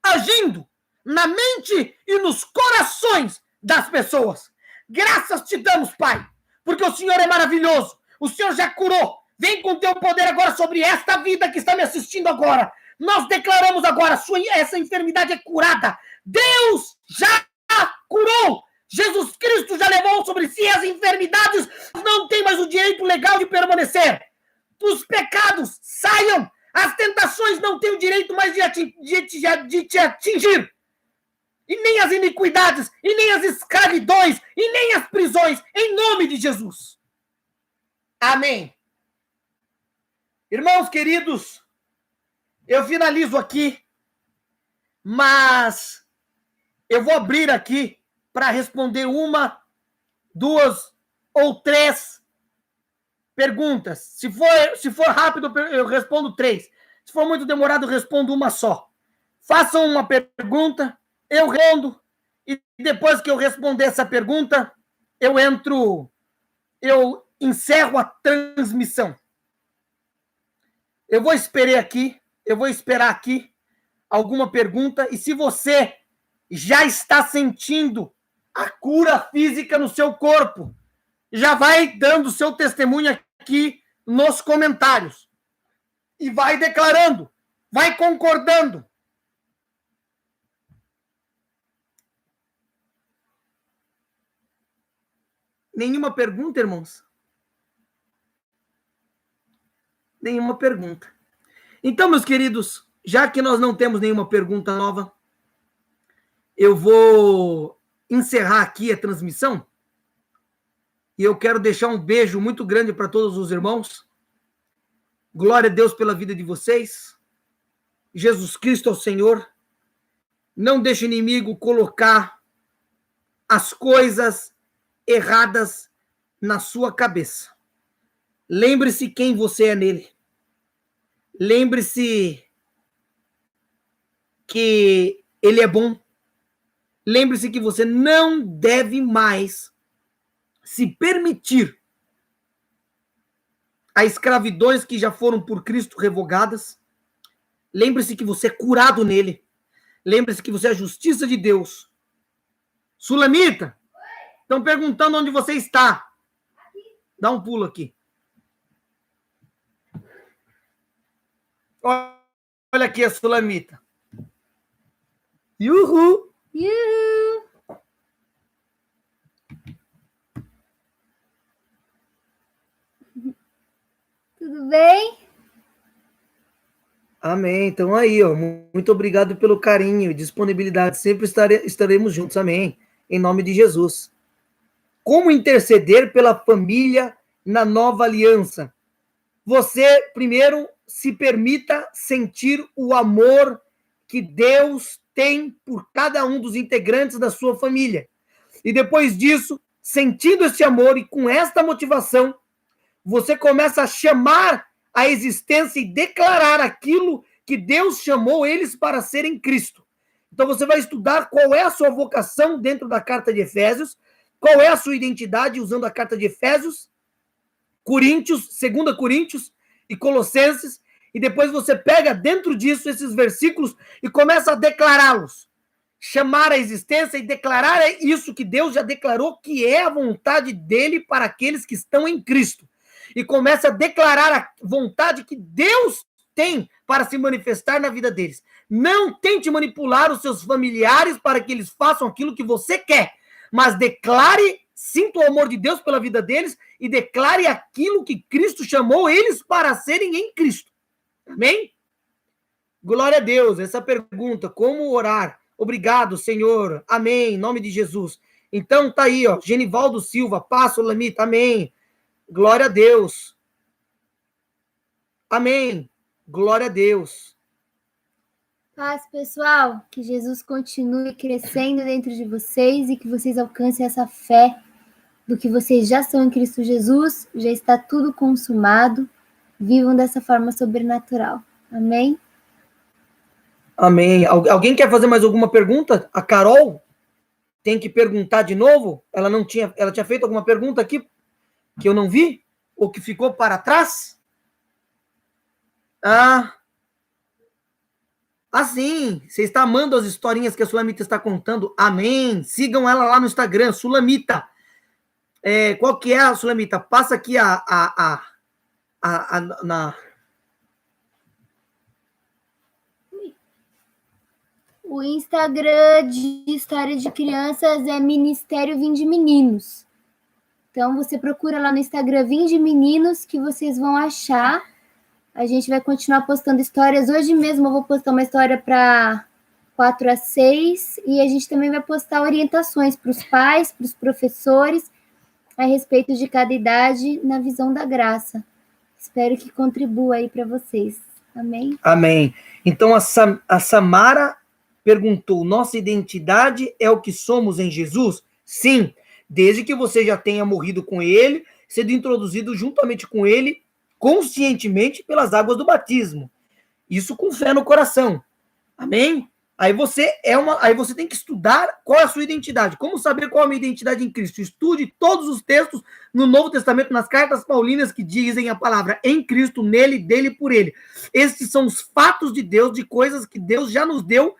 agindo na mente e nos corações das pessoas. Graças te damos, Pai, porque o Senhor é maravilhoso. O Senhor já curou. Vem com teu poder agora sobre esta vida que está me assistindo agora. Nós declaramos agora, essa enfermidade é curada. Deus já curou. Jesus Cristo já levou sobre si as enfermidades. Não tem mais o direito legal de permanecer. Os pecados saiam. As tentações não têm o direito mais de te atingir. E nem as iniquidades, e nem as escravidões, e nem as prisões, em nome de Jesus. Amém. Irmãos queridos, eu finalizo aqui, mas eu vou abrir aqui para responder uma, duas ou três perguntas. Se for rápido, eu respondo 3. Se for muito demorado, eu respondo uma só. Façam uma pergunta, eu respondo, e depois que eu responder essa pergunta, eu encerro a transmissão. Eu vou esperar aqui alguma pergunta, e se você já está sentindo a cura física no seu corpo, já vai dando seu testemunho aqui nos comentários. E vai declarando, vai concordando. Nenhuma pergunta, irmãos? Nenhuma pergunta. Então, meus queridos, já que nós não temos nenhuma pergunta nova, eu vou encerrar aqui a transmissão. E eu quero deixar um beijo muito grande para todos os irmãos. Glória a Deus pela vida de vocês. Jesus Cristo é o Senhor. Não deixe o inimigo colocar as coisas erradas na sua cabeça. Lembre-se quem você é nele. Lembre-se que ele é bom. Lembre-se que você não deve mais se permitir a escravidões que já foram por Cristo revogadas. Lembre-se que você é curado nele. Lembre-se que você é a justiça de Deus. Sulamita, estão perguntando onde você está. Dá um pulo aqui. Olha aqui a Sulamita. Uhul! Uhul! Tudo bem? Amém. Então aí, ó, muito obrigado pelo carinho e disponibilidade. Sempre estaremos juntos. Amém. Em nome de Jesus. Como interceder pela família na nova aliança? Você, primeiro, se permita sentir o amor que Deus tem por cada um dos integrantes da sua família. E depois disso, sentindo esse amor e com esta motivação, você começa a chamar a existência e declarar aquilo que Deus chamou eles para serem Cristo. Então você vai estudar qual é a sua vocação dentro da carta de Efésios, qual é a sua identidade usando a carta de Efésios, Coríntios, 2 Coríntios e Colossenses, e depois você pega dentro disso esses versículos e começa a declará-los. Chamar a existência e declarar isso que Deus já declarou que é a vontade dele para aqueles que estão em Cristo. E começa a declarar a vontade que Deus tem para se manifestar na vida deles. Não tente manipular os seus familiares para que eles façam aquilo que você quer, mas declare, sinta o amor de Deus pela vida deles e declare aquilo que Cristo chamou eles para serem em Cristo. Amém? Glória a Deus. Essa pergunta, como orar? Obrigado, Senhor. Amém. Em nome de Jesus. Então tá aí, ó. Genivaldo Silva, Passo Lamita. Amém. Glória a Deus. Amém. Glória a Deus. Paz, pessoal. Que Jesus continue crescendo dentro de vocês e que vocês alcancem essa fé do que vocês já são em Cristo Jesus. Já está tudo consumado. Vivam dessa forma sobrenatural. Amém? Amém. Alguém quer fazer mais alguma pergunta? A Carol tem que perguntar de novo? Ela tinha feito alguma pergunta aqui que eu não vi? Ou que ficou para trás? Sim. Você está amando as historinhas que a Sulamita está contando. Amém. Sigam ela lá no Instagram, Sulamita. Qual que é a Sulamita? Passa aqui O Instagram de história de crianças é Ministério Vinde Meninos. Então, você procura lá no Instagram Vinde Meninos, que vocês vão achar. A gente vai continuar postando histórias. Hoje mesmo eu vou postar uma história para 4 a 6. E a gente também vai postar orientações para os pais, para os professores, a respeito de cada idade na visão da graça. Espero que contribua aí para vocês. Amém? Amém. Então, a Samara perguntou, nossa identidade é o que somos em Jesus? Sim, desde que você já tenha morrido com ele, sendo introduzido juntamente com ele, conscientemente pelas águas do batismo. Isso com fé no coração. Amém? Aí você tem que estudar qual é a sua identidade. Como saber qual é a minha identidade em Cristo? Estude todos os textos no Novo Testamento, nas cartas paulinas que dizem a palavra em Cristo, nele, dele, por ele. Esses são os fatos de Deus, de coisas que Deus já nos deu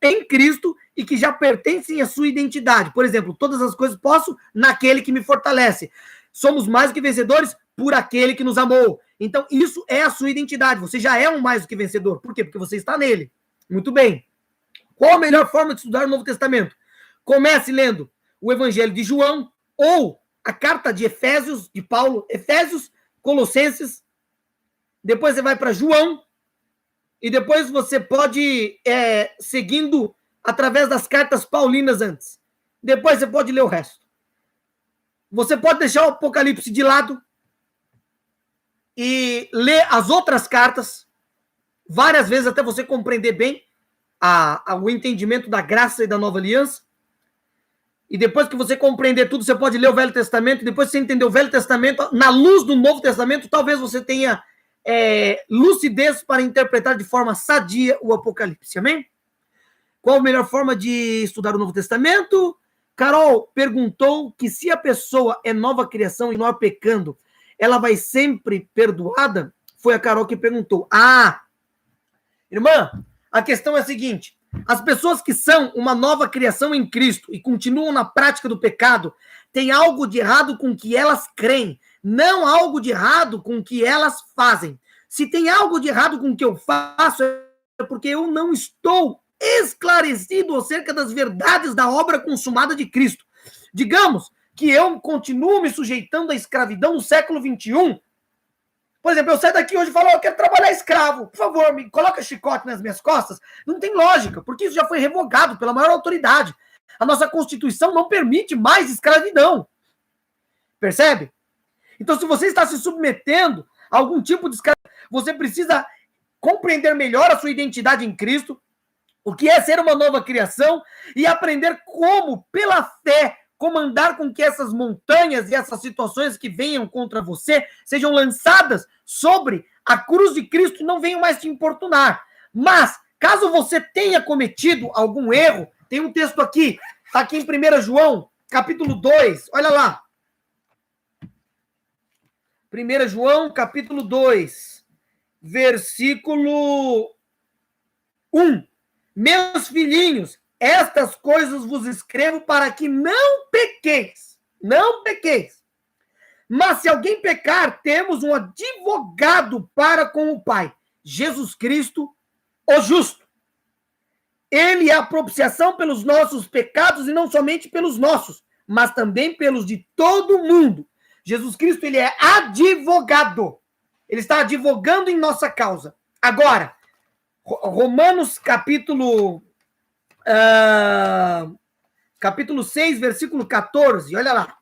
em Cristo e que já pertencem à sua identidade. Por exemplo, todas as coisas posso naquele que me fortalece. Somos mais do que vencedores por aquele que nos amou. Então, isso é a sua identidade. Você já é um mais do que vencedor. Por quê? Porque você está nele. Muito bem. Qual a melhor forma de estudar o Novo Testamento? Comece lendo o Evangelho de João ou a carta de Efésios, de Paulo, Efésios, Colossenses. Depois você vai para João e depois você pode seguindo através das cartas paulinas antes. Depois você pode ler o resto. Você pode deixar o Apocalipse de lado e ler as outras cartas várias vezes até você compreender bem o entendimento da graça e da nova aliança. E depois que você compreender tudo, você pode ler o Velho Testamento. Depois que você entender o Velho Testamento, na luz do Novo Testamento, talvez você tenha lucidez para interpretar de forma sadia o Apocalipse. Amém? Qual a melhor forma de estudar o Novo Testamento? Carol perguntou que se a pessoa é nova criação e não é pecando, ela vai sempre perdoada? Foi a Carol que perguntou. Irmã, a questão é a seguinte: as pessoas que são uma nova criação em Cristo e continuam na prática do pecado, tem algo de errado com o que elas creem, não algo de errado com o que elas fazem. Se tem algo de errado com o que eu faço, é porque eu não estou esclarecido acerca das verdades da obra consumada de Cristo. Digamos que eu continuo me sujeitando à escravidão no século XXI. Por exemplo, eu saio daqui hoje e falo, eu quero trabalhar escravo. Por favor, me coloca chicote nas minhas costas. Não tem lógica, porque isso já foi revogado pela maior autoridade. A nossa Constituição não permite mais escravidão. Percebe? Então, se você está se submetendo a algum tipo de escravidão, você precisa compreender melhor a sua identidade em Cristo, o que é ser uma nova criação, e aprender como, pela fé, comandar com que essas montanhas e essas situações que venham contra você sejam lançadas sobre a cruz de Cristo e não venham mais te importunar. Mas, caso você tenha cometido algum erro, tem um texto aqui, está aqui em 1 João, capítulo 2, olha lá. 1 João, capítulo 2, versículo 1. Meus filhinhos, estas coisas vos escrevo para que não pequeis. Não pequeis. Mas se alguém pecar, temos um advogado para com o Pai, Jesus Cristo, o justo. Ele é a propiciação pelos nossos pecados e não somente pelos nossos, mas também pelos de todo mundo. Jesus Cristo, ele é advogado. Ele está advogando em nossa causa. Agora, Romanos capítulo 6, versículo 14, olha lá.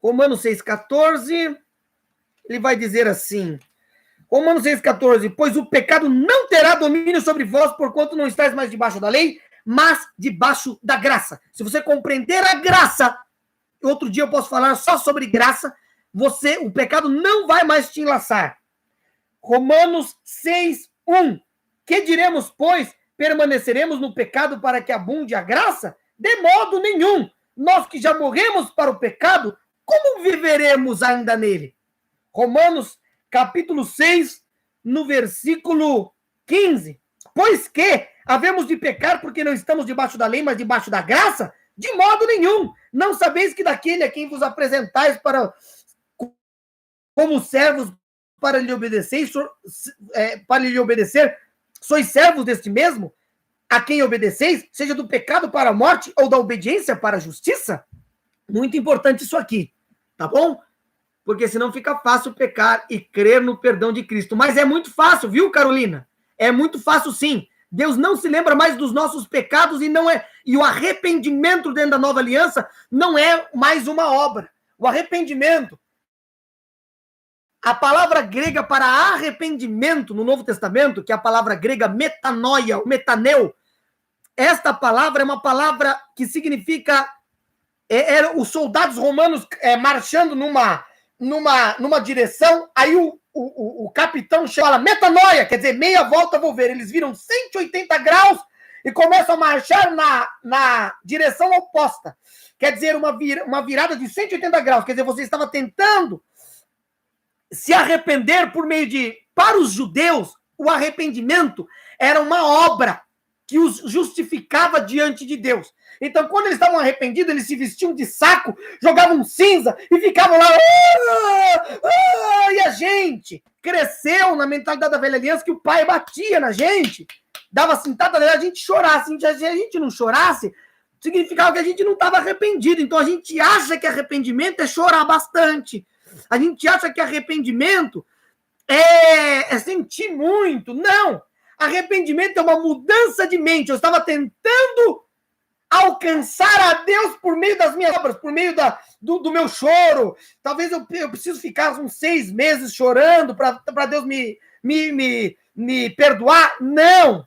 Romanos 6, 14, ele vai dizer assim, Romanos 6, 14, pois o pecado não terá domínio sobre vós, porquanto não estáis mais debaixo da lei, mas debaixo da graça. Se você compreender a graça, outro dia eu posso falar só sobre graça, o pecado não vai mais te enlaçar. Romanos 6, 1. Que diremos, pois? Permaneceremos no pecado para que abunde a graça? De modo nenhum. Nós que já morremos para o pecado, como viveremos ainda nele? Romanos, capítulo 6, no versículo 15. Pois que havemos de pecar porque não estamos debaixo da lei, mas debaixo da graça? De modo nenhum. Não sabeis que daquele a quem vos apresentais como servos para lhe obedecer, sois servos deste mesmo, a quem obedeceis, seja do pecado para a morte ou da obediência para a justiça? Muito importante isso aqui, tá bom? Porque senão fica fácil pecar e crer no perdão de Cristo. Mas é muito fácil, viu, Carolina? É muito fácil, sim. Deus não se lembra mais dos nossos pecados e o arrependimento dentro da nova aliança não é mais uma obra. O arrependimento, a palavra grega para arrependimento no Novo Testamento, que é a palavra grega metanoia, metaneu, esta palavra é uma palavra que significa os soldados romanos marchando numa direção, aí o capitão fala metanoia, quer dizer, meia volta vou ver. Eles viram 180 graus e começam a marchar na direção oposta. Quer dizer, uma virada de 180 graus. Quer dizer, você estava tentando se arrepender por meio de... Para os judeus, o arrependimento era uma obra que os justificava diante de Deus. Então, quando eles estavam arrependidos, eles se vestiam de saco, jogavam cinza e ficavam lá... E a gente cresceu na mentalidade da velha aliança que o pai batia na gente, dava cintada, a gente chorasse. Se a gente não chorasse, significava que a gente não estava arrependido. Então, a gente acha que arrependimento é chorar bastante. A gente acha que arrependimento é sentir muito. Não! Arrependimento é uma mudança de mente. Eu estava tentando alcançar a Deus por meio das minhas obras, por meio do meu choro. Talvez eu preciso ficar uns 6 meses chorando para Deus me perdoar. Não!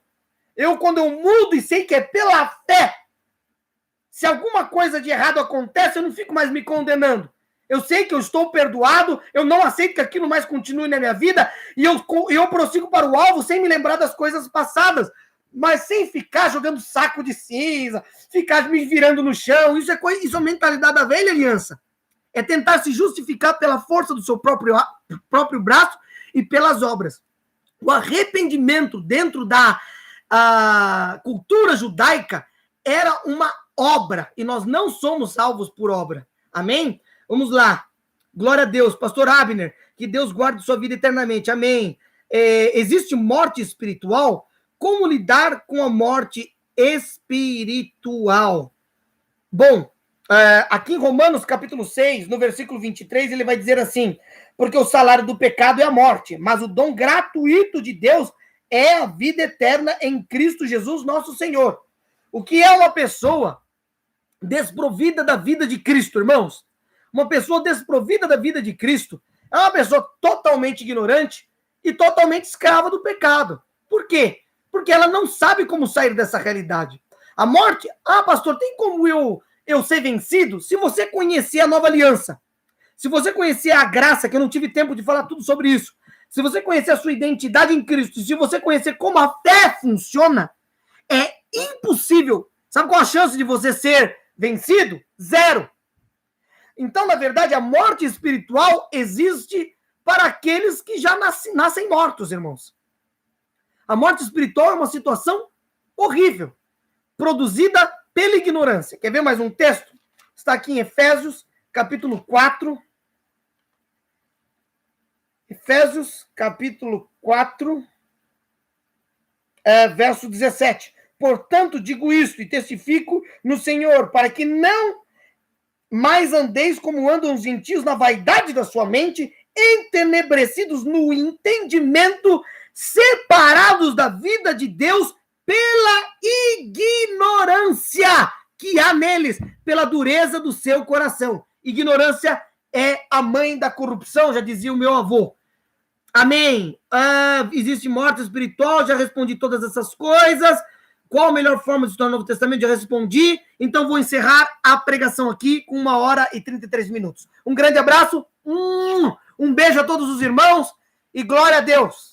Quando eu mudo e sei que é pela fé, se alguma coisa de errado acontece, eu não fico mais me condenando. Eu sei que eu estou perdoado, eu não aceito que aquilo mais continue na minha vida, e eu prossigo para o alvo sem me lembrar das coisas passadas, mas sem ficar jogando saco de cinza, ficar me virando no chão. Isso é mentalidade da velha aliança. É tentar se justificar pela força do seu próprio braço e pelas obras. O arrependimento dentro da cultura judaica era uma obra, e nós não somos salvos por obra. Amém? Vamos lá. Glória a Deus. Pastor Abner, que Deus guarde sua vida eternamente. Amém. Existe morte espiritual? Como lidar com a morte espiritual? Bom, aqui em Romanos capítulo 6, no versículo 23, ele vai dizer assim: porque o salário do pecado é a morte, mas o dom gratuito de Deus é a vida eterna em Cristo Jesus, nosso Senhor. O que é uma pessoa desprovida da vida de Cristo, irmãos? Uma pessoa desprovida da vida de Cristo é uma pessoa totalmente ignorante e totalmente escrava do pecado. Por quê? Porque ela não sabe como sair dessa realidade. A morte, pastor, tem como eu ser vencido? Se você conhecer a nova aliança, se você conhecer a graça, que eu não tive tempo de falar tudo sobre isso, se você conhecer a sua identidade em Cristo, se você conhecer como a fé funciona, é impossível. Sabe qual a chance de você ser vencido? 0. Então, na verdade, a morte espiritual existe para aqueles que já nascem mortos, irmãos. A morte espiritual é uma situação horrível, produzida pela ignorância. Quer ver mais um texto? Está aqui em Efésios, capítulo 4. Efésios, capítulo 4, verso 17. Portanto, digo isto e testifico no Senhor, para que não mais andeis como andam os gentios na vaidade da sua mente, entenebrecidos no entendimento, separados da vida de Deus pela ignorância que há neles, pela dureza do seu coração. Ignorância é a mãe da corrupção, já dizia o meu avô. Amém. Existe morte espiritual, já respondi todas essas coisas. Qual a melhor forma de estudar o Novo Testamento? Já respondi. Então vou encerrar a pregação aqui com 1h33. Um grande abraço. Um beijo a todos os irmãos e glória a Deus.